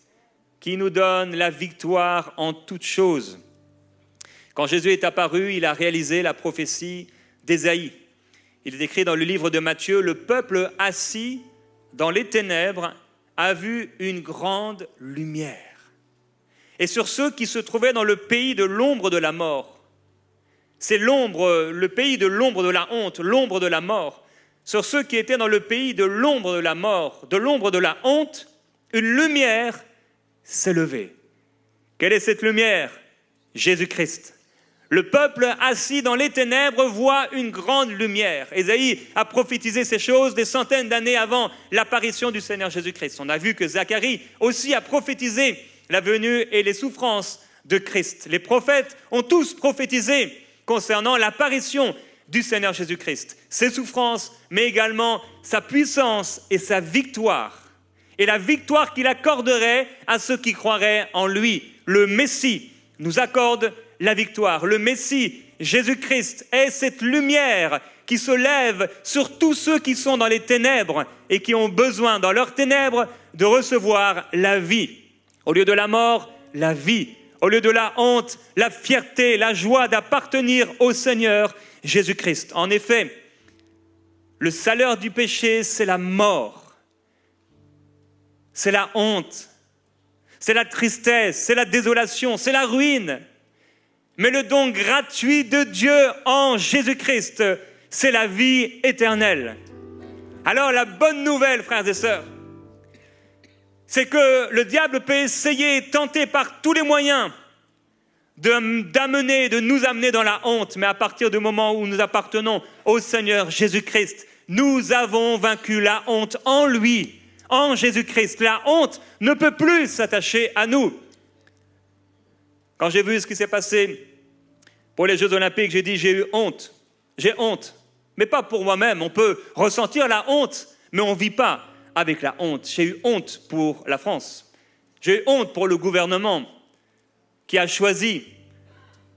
qui nous donne la victoire en toutes choses. Quand Jésus est apparu, il a réalisé la prophétie d'Ésaïe. Il est écrit dans le livre de Matthieu, « Le peuple assis dans les ténèbres a vu une grande lumière. Et sur ceux qui se trouvaient dans le pays de l'ombre de la mort, c'est l'ombre, le pays de l'ombre de la honte, l'ombre de la mort. Sur ceux qui étaient dans le pays de l'ombre de la mort, de l'ombre de la honte, une lumière s'est levée. » Quelle est cette lumière ? Jésus-Christ. Le peuple assis dans les ténèbres voit une grande lumière. Ésaïe a prophétisé ces choses des centaines d'années avant l'apparition du Seigneur Jésus-Christ. On a vu que Zacharie aussi a prophétisé la venue et les souffrances de Christ. Les prophètes ont tous prophétisé concernant l'apparition du Seigneur Jésus-Christ, ses souffrances, mais également sa puissance et sa victoire. Et la victoire qu'il accorderait à ceux qui croiraient en lui. Le Messie nous accorde la victoire. Le Messie Jésus-Christ est cette lumière qui se lève sur tous ceux qui sont dans les ténèbres et qui ont besoin, dans leurs ténèbres, de recevoir la vie. Au lieu de la mort, la vie. Au lieu de la honte, la fierté, la joie d'appartenir au Seigneur Jésus-Christ. En effet, le salaire du péché, c'est la mort. C'est la honte. C'est la tristesse, c'est la désolation, c'est la ruine. Mais le don gratuit de Dieu en Jésus-Christ, c'est la vie éternelle. Alors la bonne nouvelle, frères et sœurs, c'est que le diable peut essayer et tenter par tous les moyens de nous amener dans la honte. Mais à partir du moment où nous appartenons au Seigneur Jésus-Christ, nous avons vaincu la honte en lui, en Jésus-Christ. La honte ne peut plus s'attacher à nous. Quand j'ai vu ce qui s'est passé pour les Jeux Olympiques, j'ai dit j'ai eu honte. J'ai honte, mais pas pour moi-même. On peut ressentir la honte, mais on ne vit pas avec la honte. J'ai eu honte pour la France. J'ai eu honte pour le gouvernement qui a choisi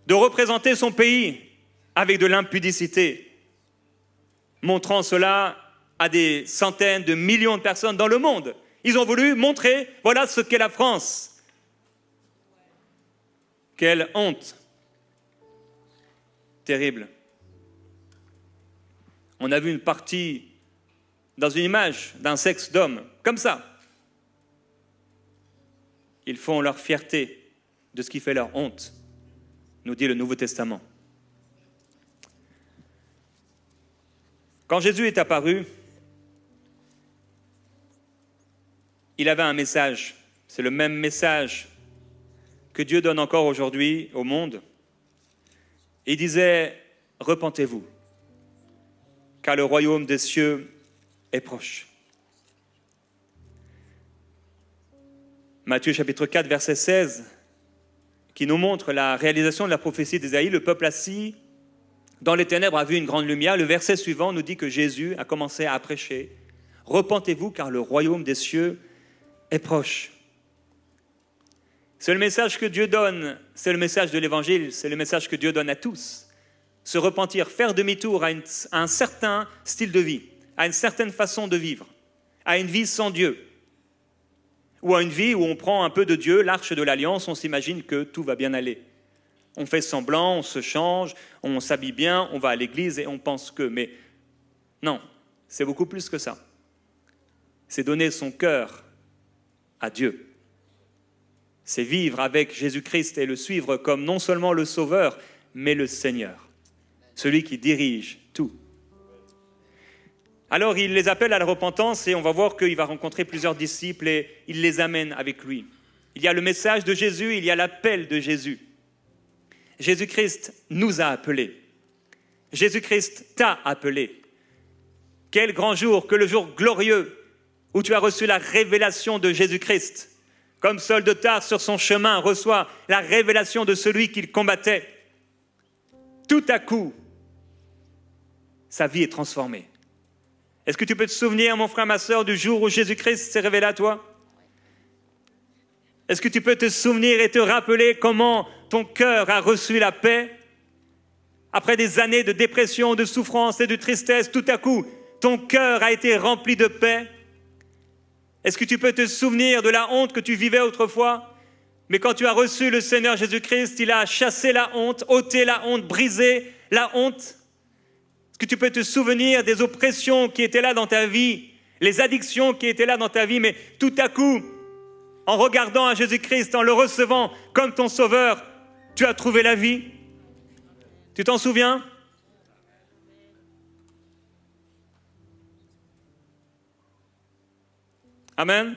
de représenter son pays avec de l'impudicité, montrant cela à des centaines de millions de personnes dans le monde. Ils ont voulu montrer, voilà ce qu'est la France. Quelle honte. Terrible. On a vu une partie dans une image d'un sexe d'homme, comme ça. Ils font leur fierté de ce qui fait leur honte, nous dit le Nouveau Testament. Quand Jésus est apparu, il avait un message. C'est le même message que Dieu donne encore aujourd'hui au monde. Il disait « Repentez-vous, car le royaume des cieux est proche. » Matthieu chapitre 4, verset 16, qui nous montre la réalisation de la prophétie d'Ésaïe. Le peuple assis dans les ténèbres a vu une grande lumière. Le verset suivant nous dit que Jésus a commencé à prêcher « Repentez-vous, car le royaume des cieux est proche. » C'est le message que Dieu donne, c'est le message de l'Évangile, c'est le message que Dieu donne à tous. Se repentir, faire demi-tour à un certain style de vie, à une certaine façon de vivre, à une vie sans Dieu, ou à une vie où on prend un peu de Dieu, l'arche de l'alliance, on s'imagine que tout va bien aller. On fait semblant, on se change, on s'habille bien, on va à l'église et on pense que... Mais non, c'est beaucoup plus que ça. C'est donner son cœur à Dieu. C'est vivre avec Jésus-Christ et le suivre comme non seulement le Sauveur, mais le Seigneur, celui qui dirige tout. Alors il les appelle à la repentance et on va voir qu'il va rencontrer plusieurs disciples et il les amène avec lui. Il y a le message de Jésus, il y a l'appel de Jésus. Jésus-Christ nous a appelés. Jésus-Christ t'a appelé. Quel grand jour, que le jour glorieux où tu as reçu la révélation de Jésus-Christ. Comme Saul de Tarse sur son chemin reçoit la révélation de celui qu'il combattait. Tout à coup, sa vie est transformée. Est-ce que tu peux te souvenir, mon frère, ma sœur, du jour où Jésus-Christ s'est révélé à toi? Est-ce que tu peux te souvenir et te rappeler comment ton cœur a reçu la paix? Après des années de dépression, de souffrance et de tristesse, tout à coup, ton cœur a été rempli de paix. Est-ce que tu peux te souvenir de la honte que tu vivais autrefois? Mais quand tu as reçu le Seigneur Jésus-Christ, il a chassé la honte, ôté la honte, brisé la honte. Est-ce que tu peux te souvenir des oppressions qui étaient là dans ta vie, les addictions qui étaient là dans ta vie, mais tout à coup, en regardant à Jésus-Christ, en le recevant comme ton sauveur, tu as trouvé la vie? Tu t'en souviens? Amen.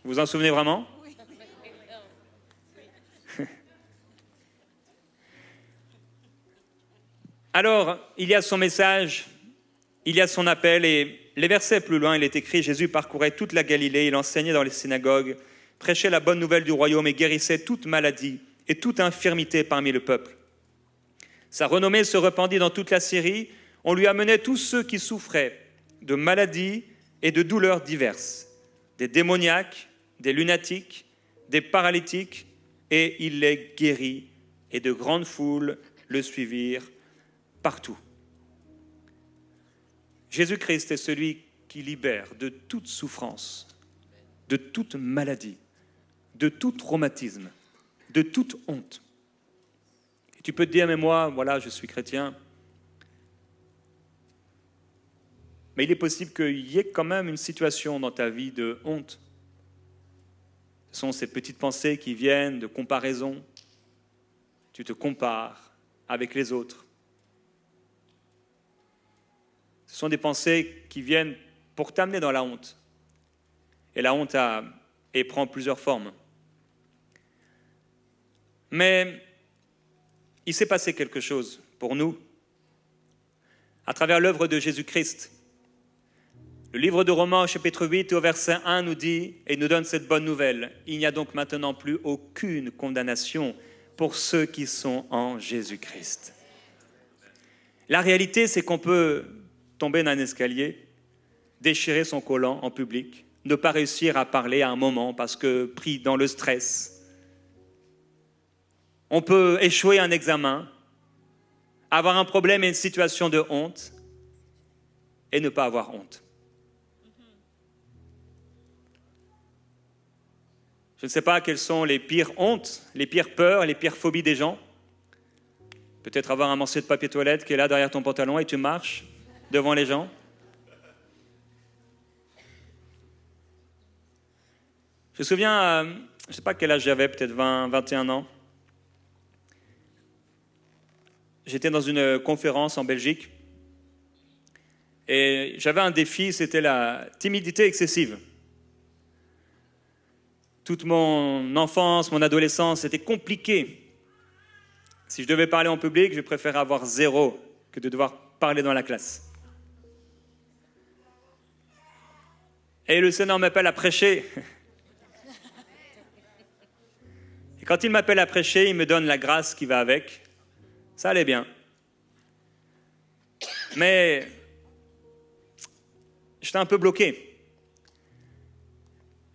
Vous vous en souvenez vraiment? Alors, il y a son message, il y a son appel, et les versets plus loin, il est écrit, Jésus parcourait toute la Galilée, il enseignait dans les synagogues, prêchait la bonne nouvelle du royaume et guérissait toute maladie et toute infirmité parmi le peuple. Sa renommée se répandit dans toute la Syrie, on lui amenait tous ceux qui souffraient de maladies et de douleurs diverses, des démoniaques, des lunatiques, des paralytiques, et il les guérit, et de grandes foules le suivirent partout. Jésus-Christ est celui qui libère de toute souffrance, de toute maladie, de tout traumatisme, de toute honte. Et tu peux te dire, mais moi, voilà, je suis chrétien. Mais il est possible qu'il y ait quand même une situation dans ta vie de honte. Ce sont ces petites pensées qui viennent de comparaison. Tu te compares avec les autres. Ce sont des pensées qui viennent pour t'amener dans la honte. Et la honte prend plusieurs formes. Mais il s'est passé quelque chose pour nous à travers l'œuvre de Jésus-Christ. Le livre de Romains, au chapitre 8, au verset 1, nous dit et nous donne cette bonne nouvelle. Il n'y a donc maintenant plus aucune condamnation pour ceux qui sont en Jésus-Christ. La réalité, c'est qu'on peut tomber d'un escalier, déchirer son collant en public, ne pas réussir à parler à un moment parce que pris dans le stress. On peut échouer un examen, avoir un problème et une situation de honte et ne pas avoir honte. Je ne sais pas quelles sont les pires hontes, les pires peurs, les pires phobies des gens. Peut-être avoir un morceau de papier toilette qui est là derrière ton pantalon et tu marches devant les gens. Je me souviens, je ne sais pas quel âge j'avais, peut-être 20, 21 ans. J'étais dans une conférence en Belgique et j'avais un défi, c'était la timidité excessive. Toute mon enfance, mon adolescence, c'était compliqué. Si je devais parler en public, je préférais avoir 0 que de devoir parler dans la classe. Et le Seigneur m'appelle à prêcher. Et quand il m'appelle à prêcher, il me donne la grâce qui va avec. Ça allait bien. Mais j'étais un peu bloqué.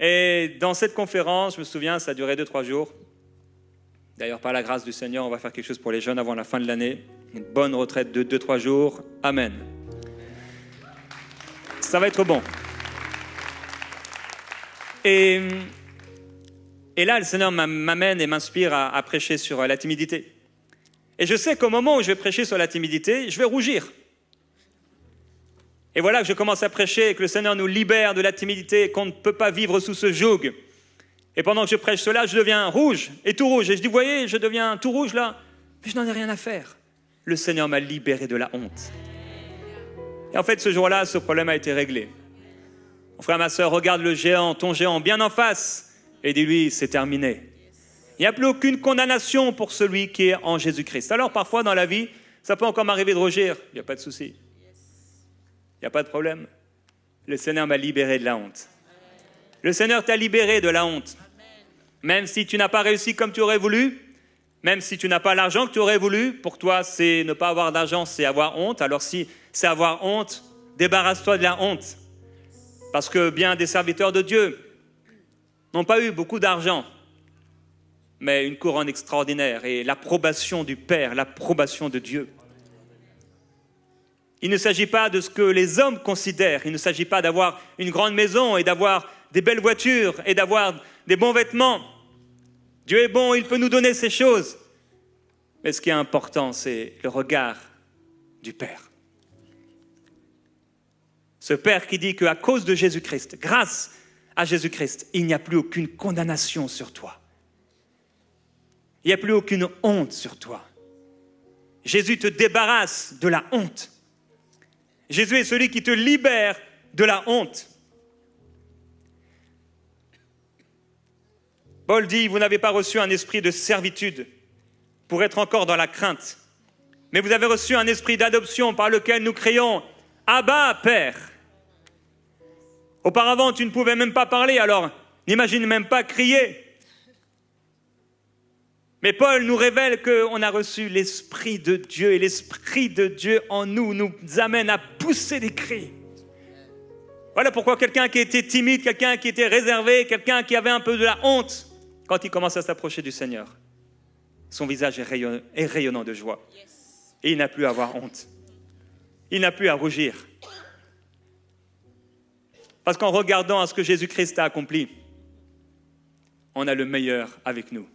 Et dans cette conférence, je me souviens, ça a duré 2-3 jours. D'ailleurs, par la grâce du Seigneur, on va faire quelque chose pour les jeunes avant la fin de l'année. Une bonne retraite de 2-3 jours. Amen. Ça va être bon. Et là, le Seigneur m'amène et m'inspire à prêcher sur la timidité. Et je sais qu'au moment où je vais prêcher sur la timidité, je vais rougir. Et voilà que je commence à prêcher et que le Seigneur nous libère de la timidité et qu'on ne peut pas vivre sous ce joug. Et pendant que je prêche cela, je deviens rouge et tout rouge. Et je dis, vous voyez, je deviens tout rouge là, mais je n'en ai rien à faire. Le Seigneur m'a libéré de la honte. Et en fait, ce jour-là, ce problème a été réglé. Mon frère, ma sœur, regarde le géant, ton géant, bien en face, et dis-lui, c'est terminé. Il n'y a plus aucune condamnation pour celui qui est en Jésus-Christ. Alors parfois dans la vie, ça peut encore m'arriver de rougir, il n'y a pas de souci. Il n'y a pas de problème. Le Seigneur m'a libéré de la honte. Le Seigneur t'a libéré de la honte. Même si tu n'as pas réussi comme tu aurais voulu, même si tu n'as pas l'argent que tu aurais voulu, pour toi, c'est ne pas avoir d'argent, c'est avoir honte. Alors si c'est avoir honte, débarrasse-toi de la honte. Parce que bien des serviteurs de Dieu n'ont pas eu beaucoup d'argent, mais une couronne extraordinaire et l'approbation du Père, l'approbation de Dieu. Il ne s'agit pas de ce que les hommes considèrent. Il ne s'agit pas d'avoir une grande maison et d'avoir des belles voitures et d'avoir des bons vêtements. Dieu est bon, il peut nous donner ces choses. Mais ce qui est important, c'est le regard du Père. Ce Père qui dit qu'à cause de Jésus-Christ, grâce à Jésus-Christ, il n'y a plus aucune condamnation sur toi. Il n'y a plus aucune honte sur toi. Jésus te débarrasse de la honte. Jésus est celui qui te libère de la honte. Paul dit, vous n'avez pas reçu un esprit de servitude pour être encore dans la crainte, mais vous avez reçu un esprit d'adoption par lequel nous crions « Abba, Père ». Auparavant, tu ne pouvais même pas parler, alors n'imagine même pas crier. Mais Paul nous révèle qu'on a reçu l'Esprit de Dieu et l'Esprit de Dieu en nous nous amène à pousser des cris. Voilà pourquoi quelqu'un qui était timide, quelqu'un qui était réservé, quelqu'un qui avait un peu de la honte, Quand il commence à s'approcher du Seigneur, son visage est rayonnant de joie. Et il n'a plus à avoir honte. Il n'a plus à rougir. Parce qu'en regardant à ce que Jésus-Christ a accompli, on a le meilleur avec nous.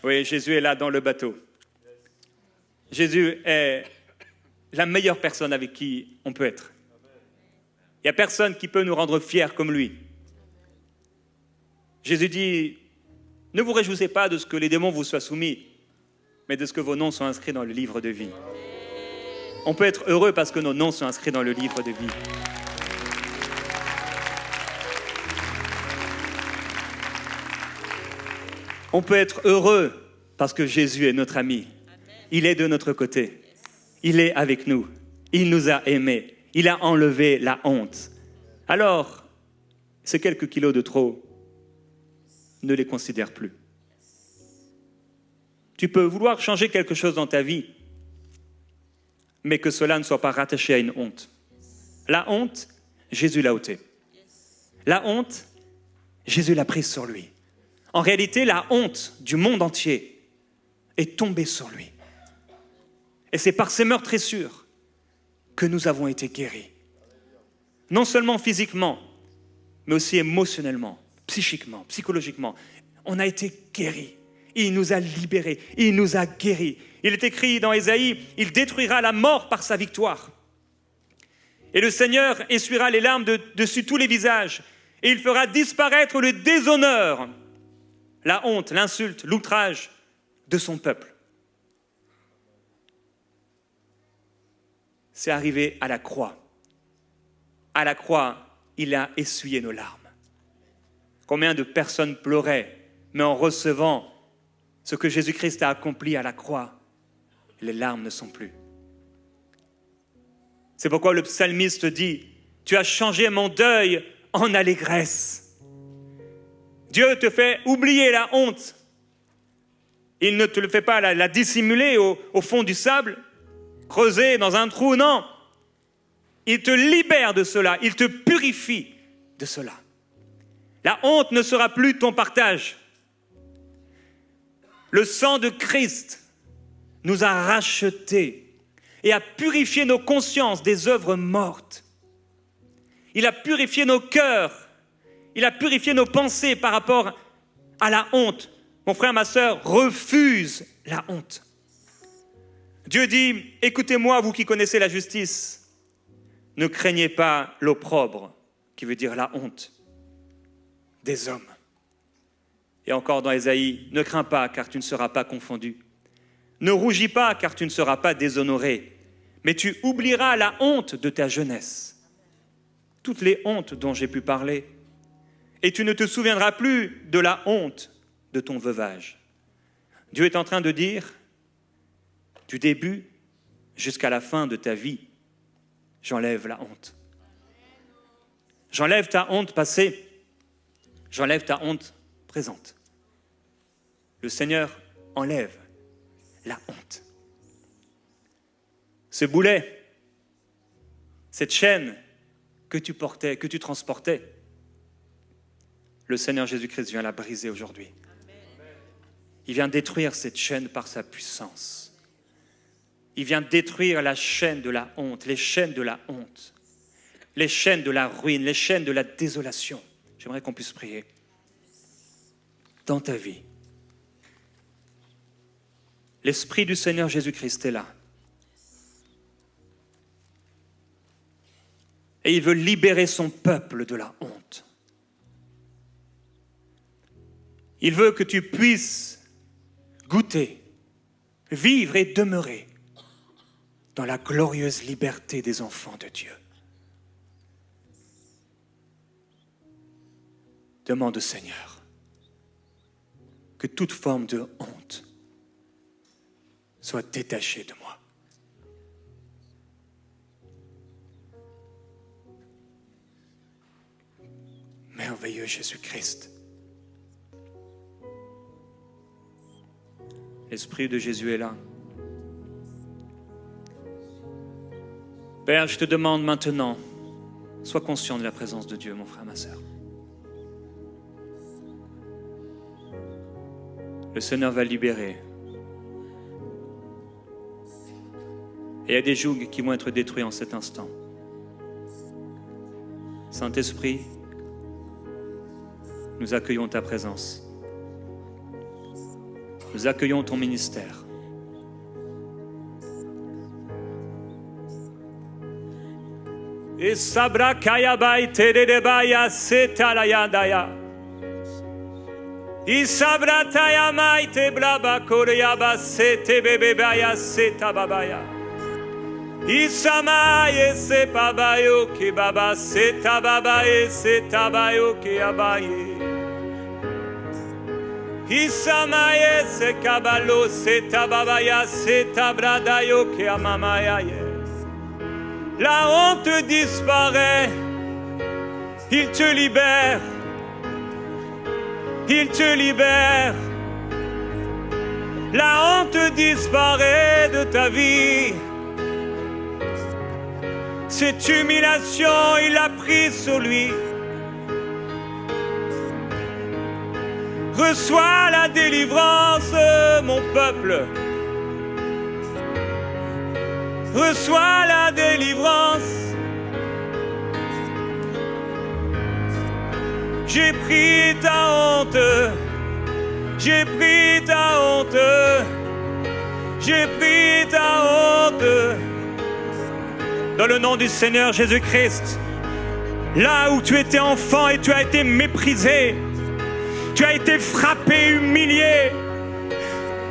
Oui, Jésus est là dans le bateau. Jésus est la meilleure personne avec qui on peut être. Il n'y a personne qui peut nous rendre fiers comme lui. Jésus dit, ne vous réjouissez pas de ce que les démons vous soient soumis, mais de ce que vos noms sont inscrits dans le livre de vie. On peut être heureux parce que nos noms sont inscrits dans le livre de vie. On peut être heureux parce que Jésus est notre ami. Il est de notre côté. Il est avec nous. Il nous a aimés. Il a enlevé la honte. Alors, ces quelques kilos de trop, ne les considère plus. Tu peux vouloir changer quelque chose dans ta vie, mais que cela ne soit pas rattaché à une honte. La honte, Jésus l'a ôtée. La honte, Jésus l'a prise sur lui. En réalité, la honte du monde entier est tombée sur lui. Et c'est par ces meurtrissures que nous avons été guéris. Non seulement physiquement, mais aussi émotionnellement, psychiquement, psychologiquement. On a été guéris. Il nous a libérés. Il nous a guéris. Il est écrit dans Ésaïe, « Il détruira la mort par sa victoire. Et le Seigneur essuiera les larmes dessus tous les visages. Et il fera disparaître le déshonneur, la honte, l'insulte, l'outrage de son peuple. » C'est arrivé à la croix. À la croix, il a essuyé nos larmes. Combien de personnes pleuraient, mais en recevant ce que Jésus-Christ a accompli à la croix, les larmes ne sont plus. C'est pourquoi le psalmiste dit, « Tu as changé mon deuil en allégresse. » Dieu te fait oublier la honte. Il ne te le fait pas la dissimuler au fond du sable, creuser dans un trou, non. Il te libère de cela, il te purifie de cela. La honte ne sera plus ton partage. Le sang de Christ nous a rachetés et a purifié nos consciences des œuvres mortes. Il a purifié nos cœurs. Il a purifié nos pensées par rapport à la honte. Mon frère, ma sœur, refuse la honte. Dieu dit, écoutez-moi, vous qui connaissez la justice, ne craignez pas l'opprobre, qui veut dire la honte des hommes. Et encore dans Ésaïe, ne crains pas, car tu ne seras pas confondu. Ne rougis pas, car tu ne seras pas déshonoré, mais tu oublieras la honte de ta jeunesse. Toutes les hontes dont j'ai pu parler. Et tu ne te souviendras plus de la honte de ton veuvage. Dieu est en train de dire, du début jusqu'à la fin de ta vie, j'enlève la honte. J'enlève ta honte passée, j'enlève ta honte présente. Le Seigneur enlève la honte. Ce boulet, cette chaîne que tu portais, que tu transportais, le Seigneur Jésus-Christ vient la briser aujourd'hui. Il vient détruire cette chaîne par sa puissance. Il vient détruire la chaîne de la honte, les chaînes de la honte, les chaînes de la ruine, les chaînes de la désolation. J'aimerais qu'on puisse prier. Dans ta vie, l'Esprit du Seigneur Jésus-Christ est là. Et il veut libérer son peuple de la honte. Il veut que tu puisses goûter, vivre et demeurer dans la glorieuse liberté des enfants de Dieu. Demande au Seigneur que toute forme de honte soit détachée de moi. Merveilleux Jésus-Christ. L'Esprit de Jésus est là. Père, je te demande maintenant, sois conscient de la présence de Dieu, mon frère, ma sœur. le Seigneur va libérer. Et il y a des jougs qui vont être détruits en cet instant. Saint-Esprit, nous accueillons ta présence. Nous accueillons ton ministère. Et sabra kayabai terebaya setalayandaya. Isabra tayamai teblaba koreaba setebebebaya setababaya. Isamaye se babayo ke baba setababaye setabayo ke abaye. Isamaye se kabalo setababaya setabradayo ke amamayaye. La honte disparaît, il te libère, il te libère. La honte disparaît de ta vie. Cette humiliation, il l'a prise sur lui. Reçois la délivrance, mon peuple. Reçois la délivrance. J'ai pris ta honte. J'ai pris ta honte. J'ai pris ta honte. Dans le nom du Seigneur Jésus-Christ, là où tu étais enfant et tu as été méprisé, tu as été frappé, humilié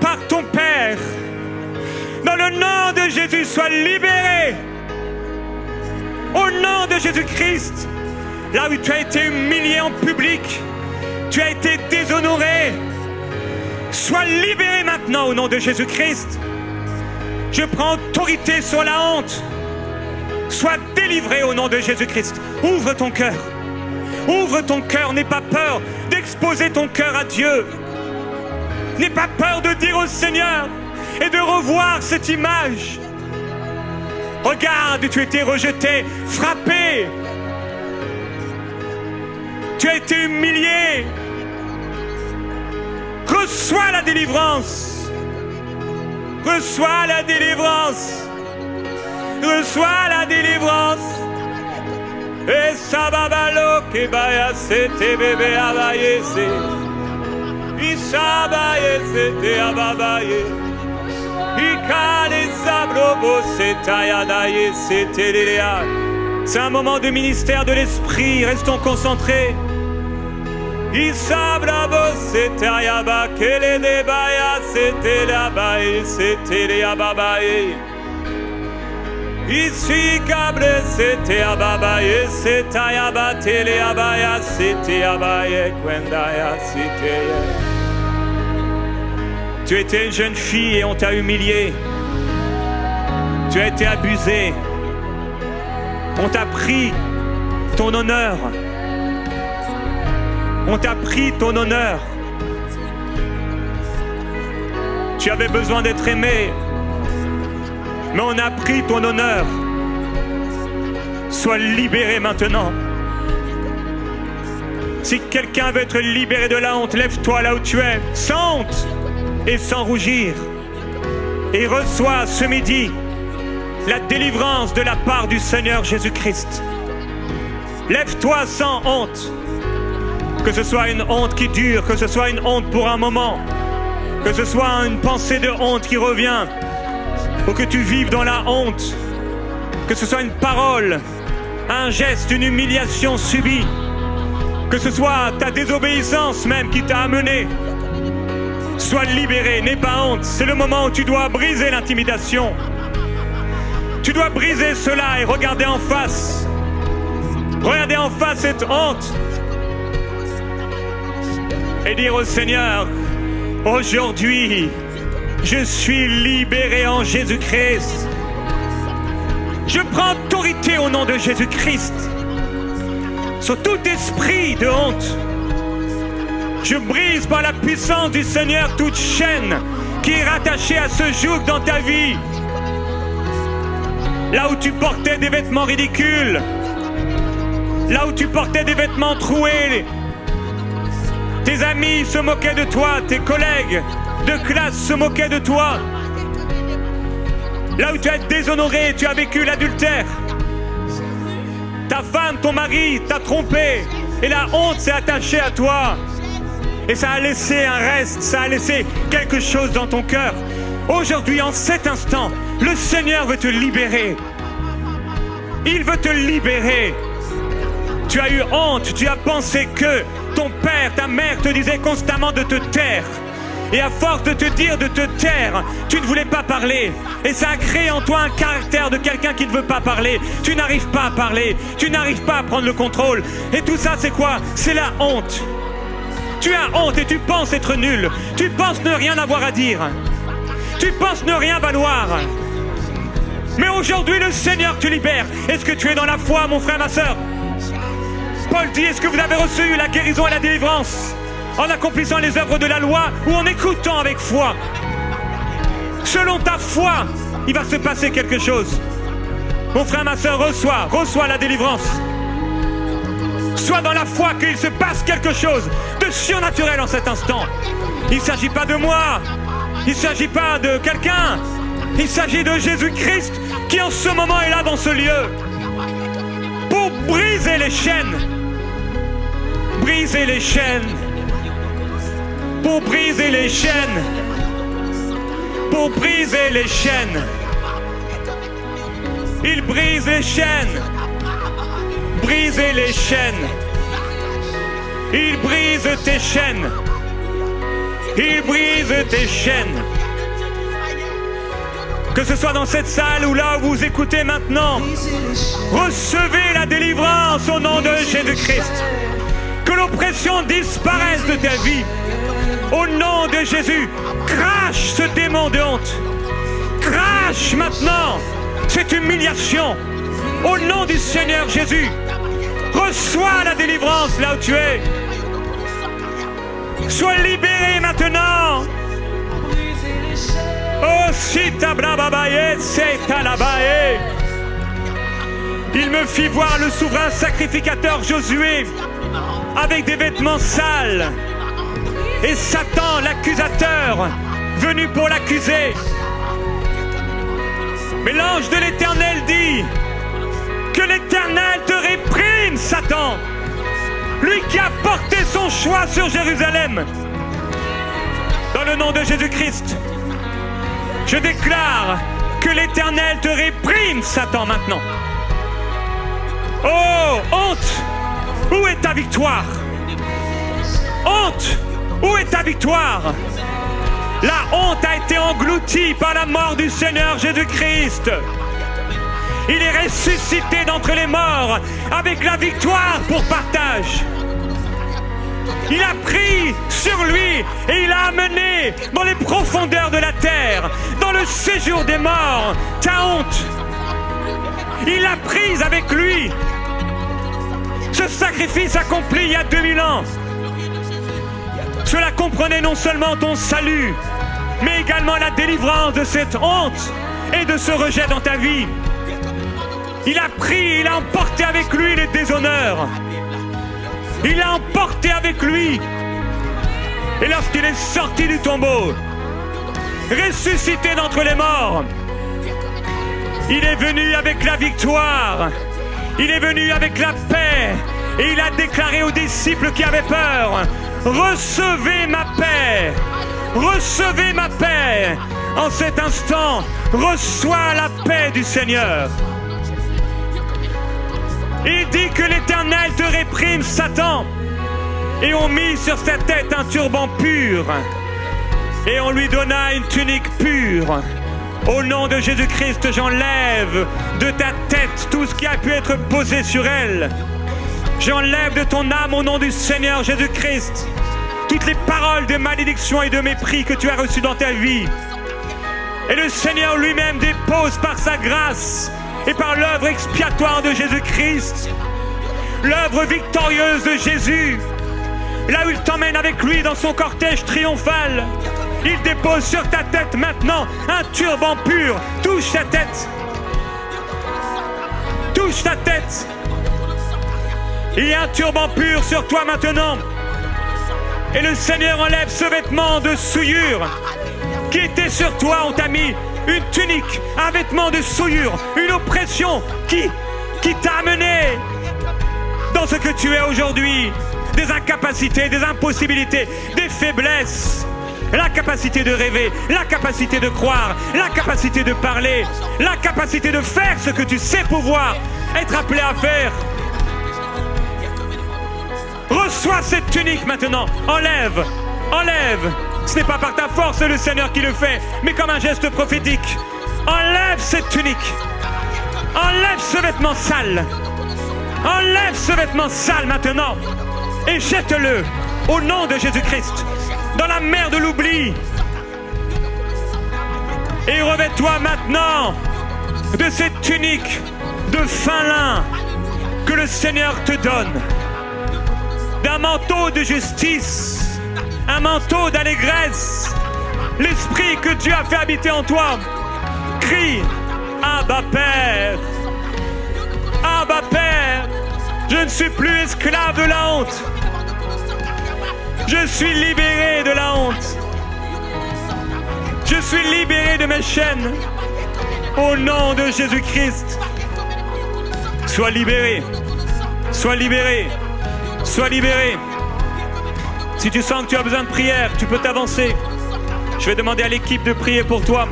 par ton Père. Dans le nom de Jésus, sois libéré. Au nom de Jésus-Christ, là où tu as été humilié en public, tu as été déshonoré, sois libéré maintenant au nom de Jésus-Christ. Je prends autorité sur la honte. Sois délivré au nom de Jésus-Christ. Ouvre ton cœur. Ouvre ton cœur. N'aie pas peur d'exposer ton cœur à Dieu. N'aie pas peur de dire au Seigneur et de revoir cette image. Regarde, tu as été rejeté, frappé. Tu as été humilié. Reçois la délivrance. Reçois la délivrance. Reçois la délivrance. Et sababalo kebaya sete bebe abaye se. Isabaye sete ababaye. Ikale sabrobo setayadaye sete lelea. C'est un moment de ministère de l'esprit. Restons concentrés. Isabrabo setayaba kele debaya sete labaye sete leababaye. Ici cabre c'était ababaye c'était abatele abaya c'était abaye kwendaya c'était. Tu étais une jeune fille et on t'a humiliée. Tu as été abusée. On t'a pris ton honneur. On t'a pris ton honneur. Tu avais besoin d'être aimé. Mais on a pris ton honneur. Sois libéré maintenant. Si quelqu'un veut être libéré de la honte, lève-toi là où tu es, sans honte et sans rougir. Et reçois ce midi la délivrance de la part du Seigneur Jésus-Christ. Lève-toi sans honte. Que ce soit une honte qui dure, que ce soit une honte pour un moment, que ce soit une pensée de honte qui revient, ou que tu vives dans la honte, que ce soit une parole, un geste, une humiliation subie, que ce soit ta désobéissance même qui t'a amené. Sois libéré, n'aie pas honte. C'est le moment où tu dois briser l'intimidation. Tu dois briser cela et regarder en face. Regarder en face cette honte. Et dire au Seigneur, aujourd'hui, je suis libéré en Jésus-Christ. Je prends autorité au nom de Jésus-Christ sur tout esprit de honte. Je brise par la puissance du Seigneur toute chaîne qui est rattachée à ce joug dans ta vie. Là où tu portais des vêtements ridicules, là où tu portais des vêtements troués, Tes amis se moquaient de toi, tes collègues de classe se moquaient de toi. Là où tu as été déshonoré, tu as vécu l'adultère. Ta femme, ton mari t'a trompé et la honte s'est attachée à toi. Et ça a laissé un reste, ça a laissé quelque chose dans ton cœur. Aujourd'hui, en cet instant, le Seigneur veut te libérer. Il veut te libérer. Tu as eu honte, tu as pensé que ton père, ta mère te disaient constamment de te taire. Et à force de te dire de te taire, tu ne voulais pas parler. Et ça a créé en toi un caractère de quelqu'un qui ne veut pas parler. Tu n'arrives pas à parler, tu n'arrives pas à prendre le contrôle. Et tout ça, c'est quoi? C'est la honte. Tu as honte et tu penses être nul. Tu penses ne rien avoir à dire. Tu penses ne rien valoir. Mais aujourd'hui, le Seigneur te libère. Est-ce que tu es dans la foi, mon frère, ma sœur? Paul dit, est-ce que vous avez reçu la guérison et la délivrance en accomplissant les œuvres de la loi ou en écoutant avec foi? Selon ta foi, il va se passer quelque chose. Mon frère, ma sœur, reçois la délivrance. Sois dans la foi qu'il se passe quelque chose de surnaturel en cet instant. Il ne s'agit pas de moi, il ne s'agit pas de quelqu'un, il s'agit de Jésus-Christ qui en ce moment est là dans ce lieu pour briser les chaînes. Briser les chaînes. Pour briser les chaînes. Pour briser les chaînes. Il brise les chaînes. Briser les chaînes. Il brise tes chaînes. Il brise tes chaînes. Que ce soit dans cette salle ou là où vous écoutez maintenant, recevez la délivrance au nom de Jésus-Christ. Que l'oppression disparaisse de ta vie. Au nom de Jésus, crache ce démon de honte. Crache maintenant cette humiliation. Au nom du Seigneur Jésus, reçois la délivrance là où tu es. Sois libéré maintenant. Oh, si tablababaye, c'est talabaye. Il me fit voir le souverain sacrificateur Josué avec des vêtements sales et Satan, l'accusateur, venu pour l'accuser. Mais l'ange de l'Éternel dit que l'Éternel te réprime, Satan, lui qui a porté son choix sur Jérusalem. Dans le nom de Jésus-Christ, je déclare que l'Éternel te réprime, Satan, maintenant. Oh, honte, où est ta victoire? Honte, où est ta victoire? La honte a été engloutie par la mort du Seigneur Jésus-Christ. Il est ressuscité d'entre les morts avec la victoire pour partage. Il a pris sur lui et il a amené dans les profondeurs de la terre, dans le séjour des morts, ta honte. Il l'a prise avec lui. Ce sacrifice accompli il y a 2000 ans. Cela comprenait non seulement ton salut, mais également la délivrance de cette honte et de ce rejet dans ta vie. Il a pris, il a emporté avec lui les déshonneurs. Il a emporté avec lui. Et lorsqu'il est sorti du tombeau, ressuscité d'entre les morts, il est venu avec la victoire. Il est venu avec la paix. Et il a déclaré aux disciples qui avaient peur, recevez ma paix. Recevez ma paix. En cet instant, reçois la paix du Seigneur. Il dit que l'Éternel te réprime, Satan. Et on mit sur sa tête un turban pur. Et on lui donna une tunique pure. Au nom de Jésus-Christ, j'enlève de ta tête tout ce qui a pu être posé sur elle. J'enlève de ton âme au nom du Seigneur Jésus-Christ toutes les paroles de malédiction et de mépris que tu as reçues dans ta vie. Et le Seigneur lui-même dépose par sa grâce et par l'œuvre expiatoire de Jésus-Christ, l'œuvre victorieuse de Jésus, là où il t'emmène avec lui dans son cortège triomphal, il dépose sur ta tête maintenant un turban pur. Touche ta tête. Touche ta tête. Il y a un turban pur sur toi maintenant. Et le Seigneur enlève ce vêtement de souillure qui était sur toi. On t'a mis une tunique, un vêtement de souillure, une oppression qui t'a amené dans ce que tu es aujourd'hui. Des incapacités, des impossibilités, des faiblesses. La capacité de rêver, la capacité de croire, la capacité de parler, la capacité de faire ce que tu sais pouvoir être appelé à faire. Reçois cette tunique maintenant. Enlève, enlève. Ce n'est pas par ta force, c'est le Seigneur qui le fait, mais comme un geste prophétique. Enlève cette tunique. Enlève ce vêtement sale. Enlève ce vêtement sale maintenant et jette-le au nom de Jésus-Christ dans la mer de l'oubli. Et revêt-toi maintenant de cette tunique de fin lin que le Seigneur te donne, d'un manteau de justice, un manteau d'allégresse. L'esprit que Dieu a fait habiter en toi crie: Abba Père, Abba Père. Je ne suis plus esclave de la honte. Je suis libéré de la honte. Je suis libéré de mes chaînes. Au nom de Jésus-Christ. Sois libéré. Sois libéré. Sois libéré. Si tu sens que tu as besoin de prière, tu peux t'avancer. Je vais demander à l'équipe de prier pour toi.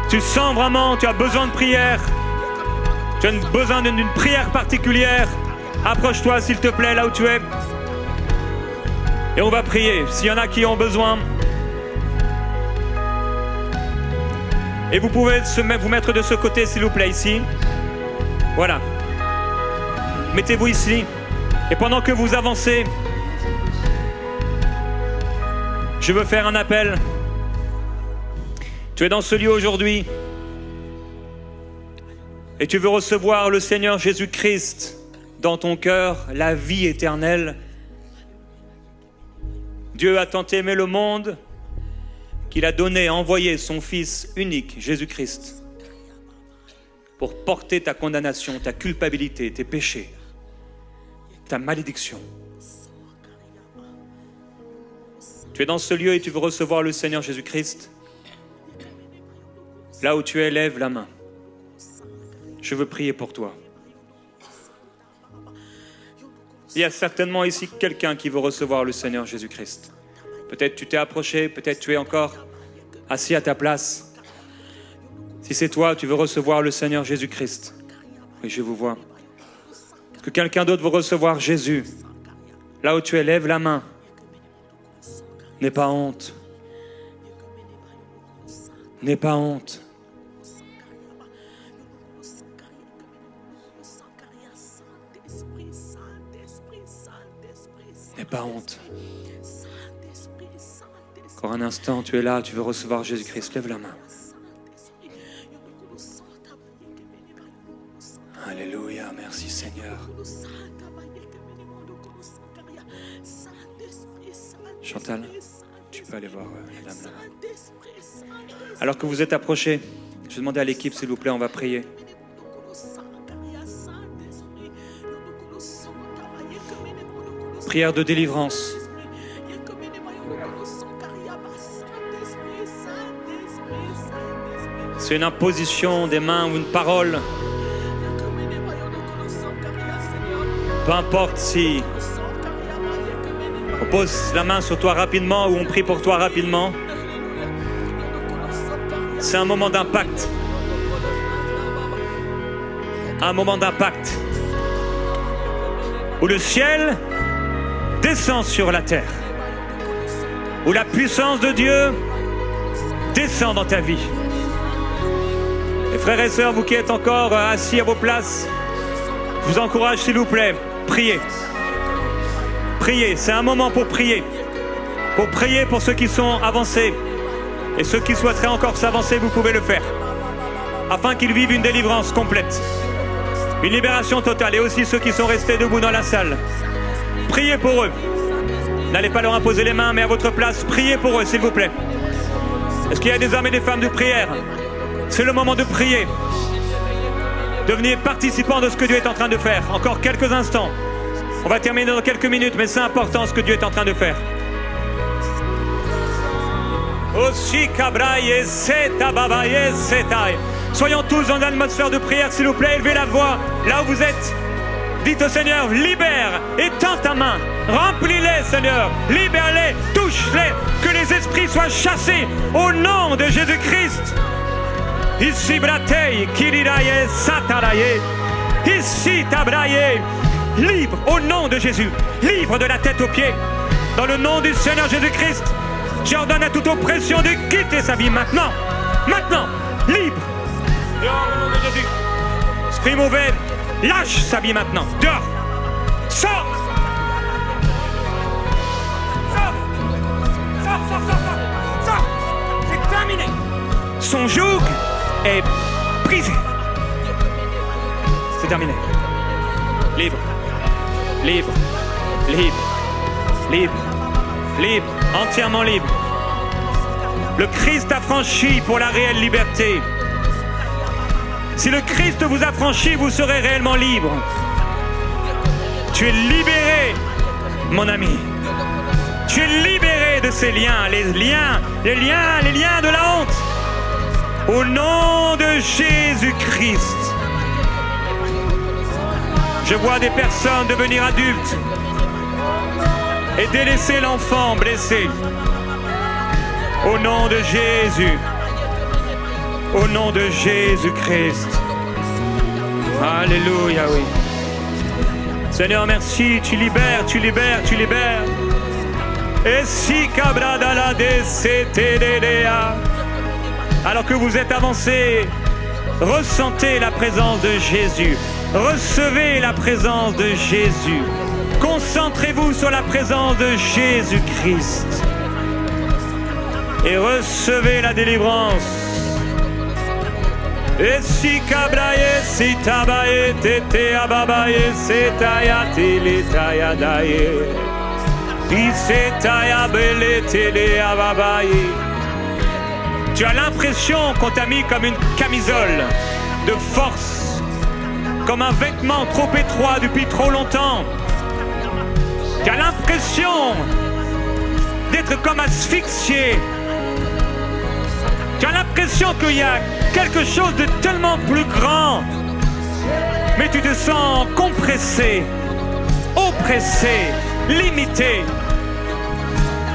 Tu sens vraiment, tu as besoin de prière. Tu as besoin d'une prière particulière. Approche-toi s'il te plaît là où tu es. Et on va prier. S'il y en a qui ont besoin. Et vous pouvez vous mettre de ce côté s'il vous plaît ici. Voilà. Mettez-vous ici. Et pendant que vous avancez, je veux faire un appel. Tu es dans ce lieu aujourd'hui. Et tu veux recevoir le Seigneur Jésus-Christ dans ton cœur, la vie éternelle. Dieu a tant aimé le monde qu'il a donné, envoyé son Fils unique, Jésus-Christ, pour porter ta condamnation, ta culpabilité, tes péchés, ta malédiction. Tu es dans ce lieu et tu veux recevoir le Seigneur Jésus-Christ. Là où tu es, lève la main. Je veux prier pour toi. Il y a certainement ici quelqu'un qui veut recevoir le Seigneur Jésus-Christ. Peut-être tu t'es approché, peut-être tu es encore assis à ta place. Si c'est toi, tu veux recevoir le Seigneur Jésus-Christ. Oui, je vous vois. Est-ce que quelqu'un d'autre veut recevoir Jésus? Là où tu es, lève la main. N'aie pas honte. N'aie pas honte. N'aie pas honte. Encore un instant, tu es là, tu veux recevoir Jésus-Christ. Lève la main. Alléluia, merci Seigneur. Chantal, tu peux aller voir la dame là-bas. Alors que vous êtes approchés, je vais demander à l'équipe, s'il vous plaît, on va prier. Prière de délivrance. C'est une imposition des mains ou une parole. Peu importe si on pose la main sur toi rapidement ou on prie pour toi rapidement. C'est un moment d'impact. Un moment d'impact. Où le ciel descend sur la terre. Où la puissance de Dieu descend dans ta vie. Et frères et sœurs, vous qui êtes encore assis à vos places, je vous encourage s'il vous plaît, priez. Priez, c'est un moment pour prier. Pour prier pour ceux qui sont avancés. Et ceux qui souhaiteraient encore s'avancer, vous pouvez le faire. Afin qu'ils vivent une délivrance complète. Une libération totale. Et aussi ceux qui sont restés debout dans la salle. Priez pour eux. N'allez pas leur imposer les mains, mais à votre place, priez pour eux, s'il vous plaît. Est-ce qu'il y a des hommes et des femmes de prière? C'est le moment de prier. Devenez participants de ce que Dieu est en train de faire. Encore quelques instants. On va terminer dans quelques minutes, mais c'est important ce que Dieu est en train de faire. Aussi kabraye seta babaye setai. Soyons tous dans une atmosphère de prière, s'il vous plaît. Élevez la voix là où vous êtes. Dites au Seigneur, libère, étends ta main, remplis-les, Seigneur, libère-les, touche-les, que les esprits soient chassés au nom de Jésus-Christ. Ici bratei, kiriraye, sataraye, ici tabraye, libre au nom de Jésus, libre de la tête aux pieds, dans le nom du Seigneur Jésus-Christ. J'ordonne à toute oppression de quitter sa vie maintenant, libre, dehors au nom de Jésus. Esprit mauvais, lâche sa vie maintenant. Dehors. Sors. Sors. C'est terminé. Son joug est brisé. C'est terminé. Libre. Entièrement libre. Le Christ a franchi pour la réelle liberté. Si le Christ vous a franchi, vous serez réellement libre. Tu es libéré, mon ami. Tu es libéré de ces liens, les liens de la honte. Au nom de Jésus-Christ. Je vois des personnes devenir adultes et délaisser l'enfant blessé. Au nom de Jésus. Au nom de Jésus-Christ. Alléluia, oui. Seigneur, merci, tu libères. Et si kabradala de setelelea. Alors que vous êtes avancés, ressentez la présence de Jésus. Recevez la présence de Jésus. Concentrez-vous sur la présence de Jésus-Christ. Et recevez la délivrance. Et si kabraye, si tabaye, tete ababaye, setaya tele taya daye. Setaya bele tele ababaye. Tu as l'impression qu'on t'a mis comme une camisole de force, comme un vêtement trop étroit depuis trop longtemps. Tu as l'impression d'être comme asphyxié. Tu as l'impression qu'il y a quelque chose de tellement plus grand. Mais tu te sens compressé, oppressé, limité.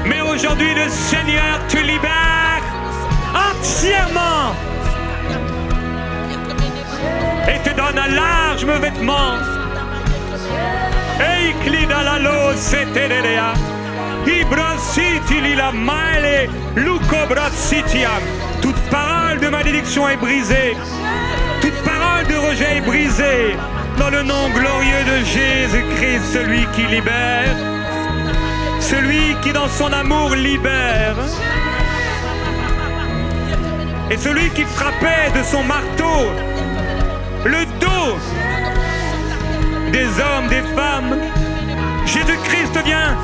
Mais aujourd'hui, le Seigneur te libère entièrement et te donne un large vêtement. Eiklidalalo setelelea. Ibrasiti lila maile lukobrasitiam. Toute parole de malédiction est brisée. Toute parole de rejet est brisée. Dans le nom glorieux de Jésus-Christ, celui qui libère. Celui qui dans son amour libère. Et celui qui frappait de son marteau le dos des hommes, des femmes. Jésus-Christ vient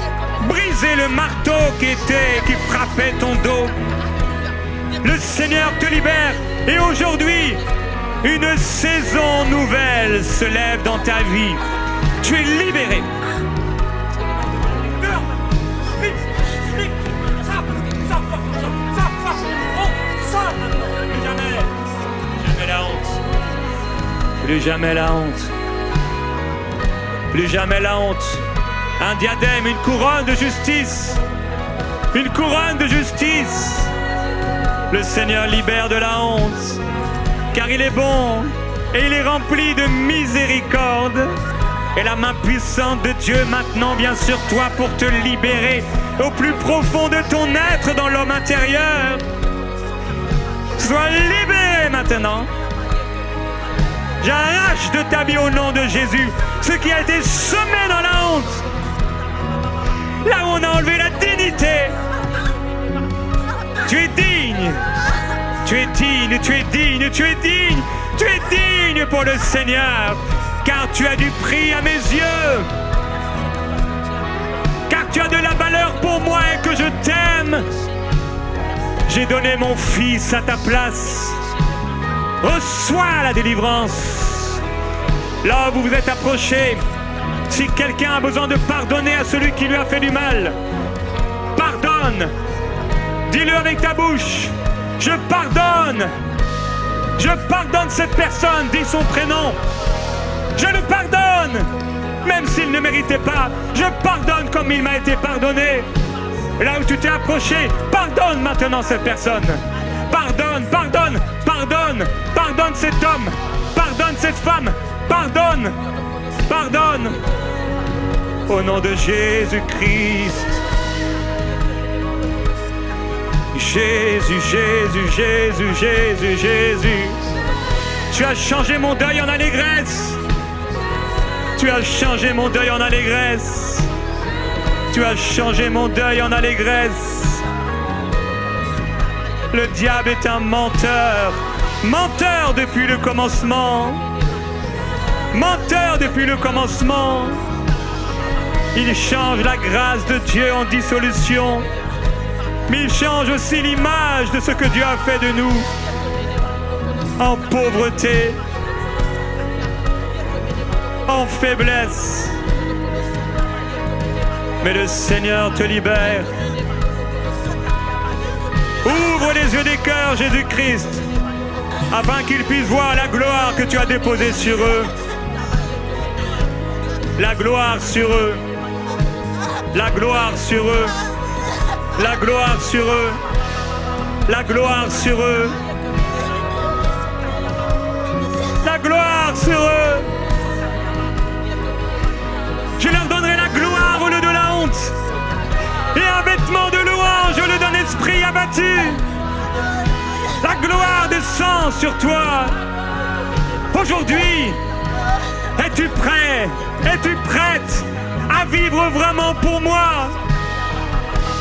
briser le marteau qui frappait ton dos. Le Seigneur te libère. Et aujourd'hui, une saison nouvelle se lève dans ta vie. Tu es libéré. Plus jamais la honte. Plus jamais la honte. Un diadème, une couronne de justice. Une couronne de justice. Le Seigneur libère de la honte. Car il est bon et il est rempli de miséricorde. Et la main puissante de Dieu maintenant vient sur toi pour te libérer au plus profond de ton être dans l'homme intérieur. Sois libéré maintenant. J'arrache de ta vie au nom de Jésus ce qui a été semé dans la honte. Là où on a enlevé la dignité. Tu es digne. Tu es digne, tu es digne, tu es digne. Tu es digne pour le Seigneur. Car tu as du prix à mes yeux. Car tu as de la valeur pour moi et que je t'aime. J'ai donné mon fils à ta place. Reçois la délivrance. Là où vous vous êtes approchés, si quelqu'un a besoin de pardonner à celui qui lui a fait du mal, pardonne. Dis-le avec ta bouche. Je pardonne. Je pardonne cette personne. Dis son prénom. Je le pardonne. Même s'il ne méritait pas. Je pardonne comme il m'a été pardonné. Là où tu t'es approché, pardonne maintenant cette personne. Pardonne, pardonne, pardonne. Pardonne cet homme. Pardonne cette femme. Pardonne. Pardonne. Au nom de Jésus-Christ. Jésus, Jésus, Jésus, Jésus, Jésus. Tu as changé mon deuil en allégresse. Tu as changé mon deuil en allégresse. Tu as changé mon deuil en allégresse. Le diable est un menteur. Menteur depuis le commencement. Menteur depuis le commencement. Il change la grâce de Dieu en dissolution. Mais il change aussi l'image de ce que Dieu a fait de nous. En pauvreté. En faiblesse. Mais le Seigneur te libère. Ouvre les yeux des cœurs, Jésus-Christ, afin qu'ils puissent voir la gloire que tu as déposée sur eux. La gloire sur eux. La gloire sur eux. La gloire sur eux. La gloire sur eux. La gloire sur eux. Je leur donnerai la gloire au lieu de la honte. Et un vêtement de louange au lieu d'un esprit abattu. La gloire descend sur toi. Aujourd'hui, es-tu prêt? Es-tu prête à vivre vraiment pour moi?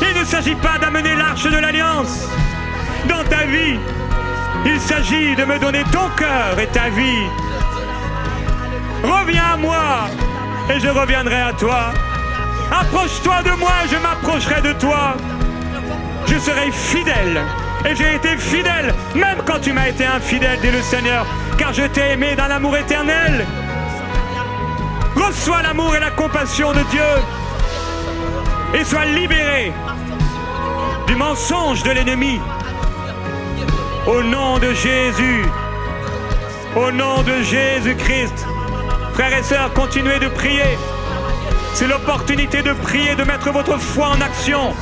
Il ne s'agit pas d'amener l'arche de l'Alliance dans ta vie. Il s'agit de me donner ton cœur et ta vie. Reviens à moi et je reviendrai à toi. Approche-toi de moi et je m'approcherai de toi. Je serai fidèle. Et j'ai été fidèle, même quand tu m'as été infidèle, dit le Seigneur, car je t'ai aimé dans l'amour éternel. Reçois l'amour et la compassion de Dieu et sois libéré du mensonge de l'ennemi. Au nom de Jésus, au nom de Jésus-Christ. Frères et sœurs, continuez de prier. C'est l'opportunité de prier, de mettre votre foi en action.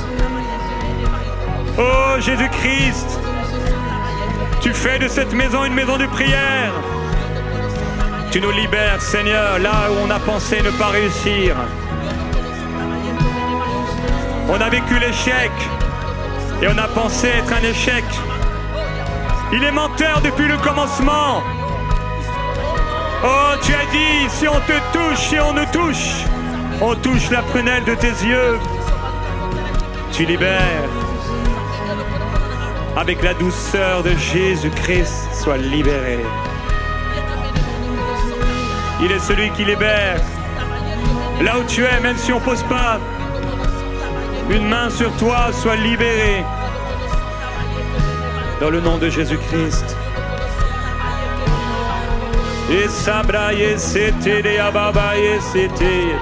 Oh Jésus-Christ, tu fais de cette maison une maison de prière. Tu nous libères, Seigneur, là où on a pensé ne pas réussir. On a vécu l'échec et on a pensé être un échec. Il est menteur depuis le commencement. Oh, tu as dit, si on te touche, si on nous touche, on touche la prunelle de tes yeux. Tu libères. Avec la douceur de Jésus-Christ, sois libéré. Il est celui qui libère. Là où tu es, même si on ne pose pas une main sur toi, sois libéré. Dans le nom de Jésus-Christ. Et sabra et c'était de ababa et c'était.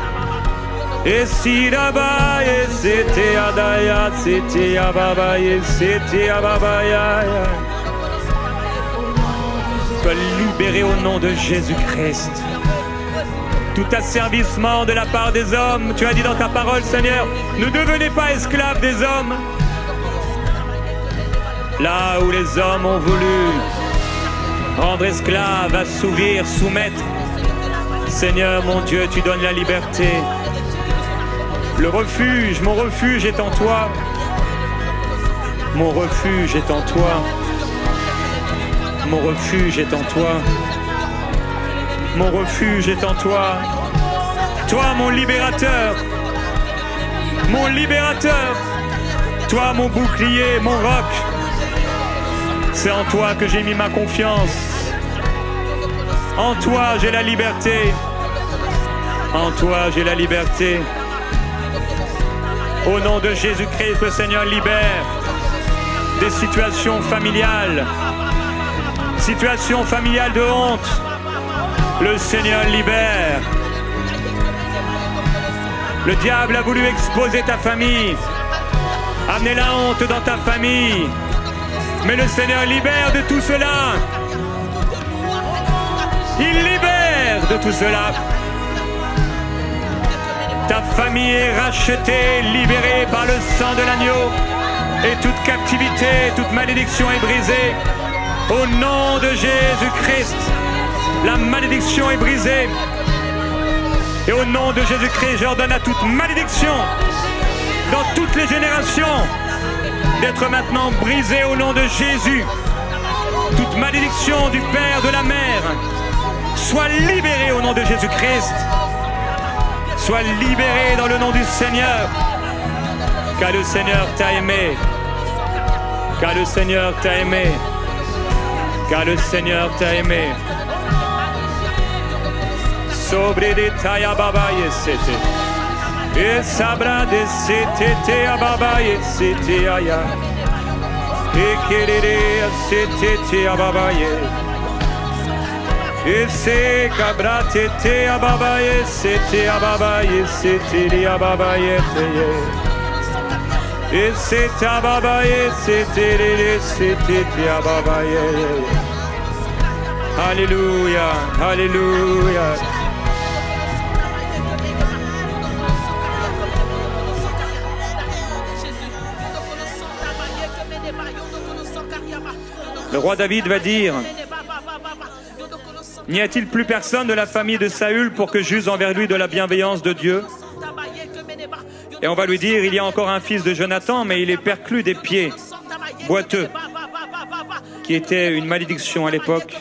Et si là-bas et c'était adaya, c'était ababa et c'était ababa ya. Sois libéré au nom de Jésus-Christ. Tout asservissement de la part des hommes, tu as dit dans ta parole, Seigneur, ne devenez pas esclaves des hommes. Là où les hommes ont voulu rendre esclaves, assouvir, soumettre, Seigneur mon Dieu, tu donnes la liberté. Le refuge, mon refuge est en toi. Mon refuge est en toi. Mon refuge est en toi. Mon refuge est en toi. Toi, mon libérateur. Mon libérateur. Toi, mon bouclier, mon roc. C'est en toi que j'ai mis ma confiance. En toi, j'ai la liberté. En toi, j'ai la liberté. Au nom de Jésus-Christ, le Seigneur libère des situations familiales. Situations familiales de honte. Le Seigneur libère. Le diable a voulu exposer ta famille amener la honte dans ta famille. Mais le Seigneur libère de tout cela. Il libère de tout cela. Ta famille est rachetée, libérée par le sang de l'agneau. Et toute captivité, toute malédiction est brisée. Au nom de Jésus-Christ, la malédiction est brisée. Et au nom de Jésus-Christ, j'ordonne à toute malédiction, dans toutes les générations, d'être maintenant brisée au nom de Jésus. Toute malédiction du père, de la mère, soit libérée au nom de Jésus-Christ. Soit libérée dans le nom du Seigneur. Car le Seigneur t'a aimé. Car le Seigneur t'a aimé. Car le Seigneur t'a aimé. Sobre de taya baba yesete. Et sabra de sete ababa yesete aya. Et kerere sete ababa yesete. Ese cabra tete ababaye, sete ababaye, sete li ababaye teye. Ese tababaye, sete li sete ababaye. Alléluia, alléluia. Le roi David va dire: n'y a-t-il plus personne de la famille de Saül pour que j'use envers lui de la bienveillance de Dieu? Et on va lui dire: il y a encore un fils de Jonathan, mais il est perclus des pieds, boiteux, qui était une malédiction à l'époque.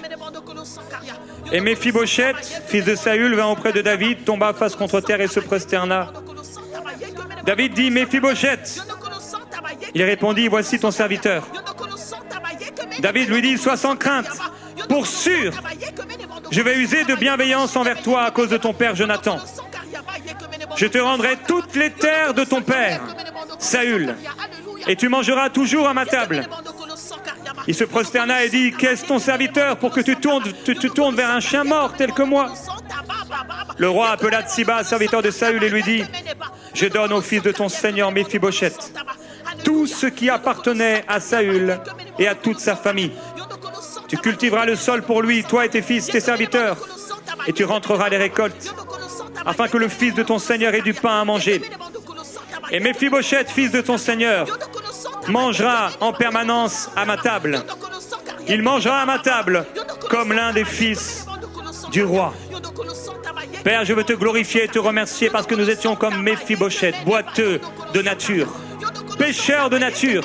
Et Méphibosheth, fils de Saül, vint auprès de David, tomba face contre terre et se prosterna. David dit: Méphibosheth. Il répondit: voici ton serviteur. David lui dit: sois sans crainte, pour sûr, je vais user de bienveillance envers toi à cause de ton père Jonathan. Je te rendrai toutes les terres de ton père, Saül, et tu mangeras toujours à ma table. Il se prosterna et dit: qu'est-ce ton serviteur pour que tu tournes vers un chien mort tel que moi? Le roi appela Tsiba, serviteur de Saül, et lui dit: je donne au fils de ton seigneur Méphibosheth tout ce qui appartenait à Saül et à toute sa famille. Tu cultiveras le sol pour lui, toi et tes fils, tes serviteurs, et tu rentreras les récoltes, afin que le fils de ton Seigneur ait du pain à manger. Et Méphibosheth, fils de ton Seigneur, mangera en permanence à ma table. Il mangera à ma table comme l'un des fils du roi. Père, je veux te glorifier et te remercier parce que nous étions comme Méphibosheth, boiteux de nature, pécheurs de nature.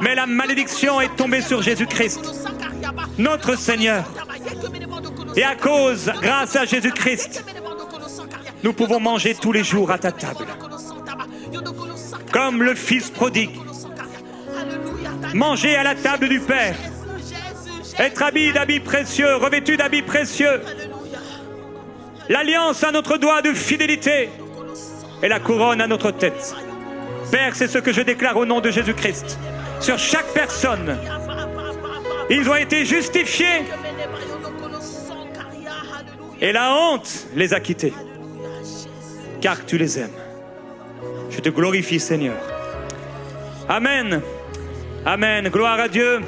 Mais la malédiction est tombée sur Jésus-Christ, notre Seigneur. Et à cause, grâce à Jésus-Christ, nous pouvons manger tous les jours à ta table. Comme le Fils prodigue. Manger à la table du Père. Être habillé d'habits précieux, revêtu d'habits précieux. L'alliance à notre doigt de fidélité et la couronne à notre tête. Père, c'est ce que je déclare au nom de Jésus-Christ. Sur chaque personne, ils ont été justifiés et la honte les a quittés, car tu les aimes. Je te glorifie, Seigneur. Amen. Amen. Gloire à Dieu.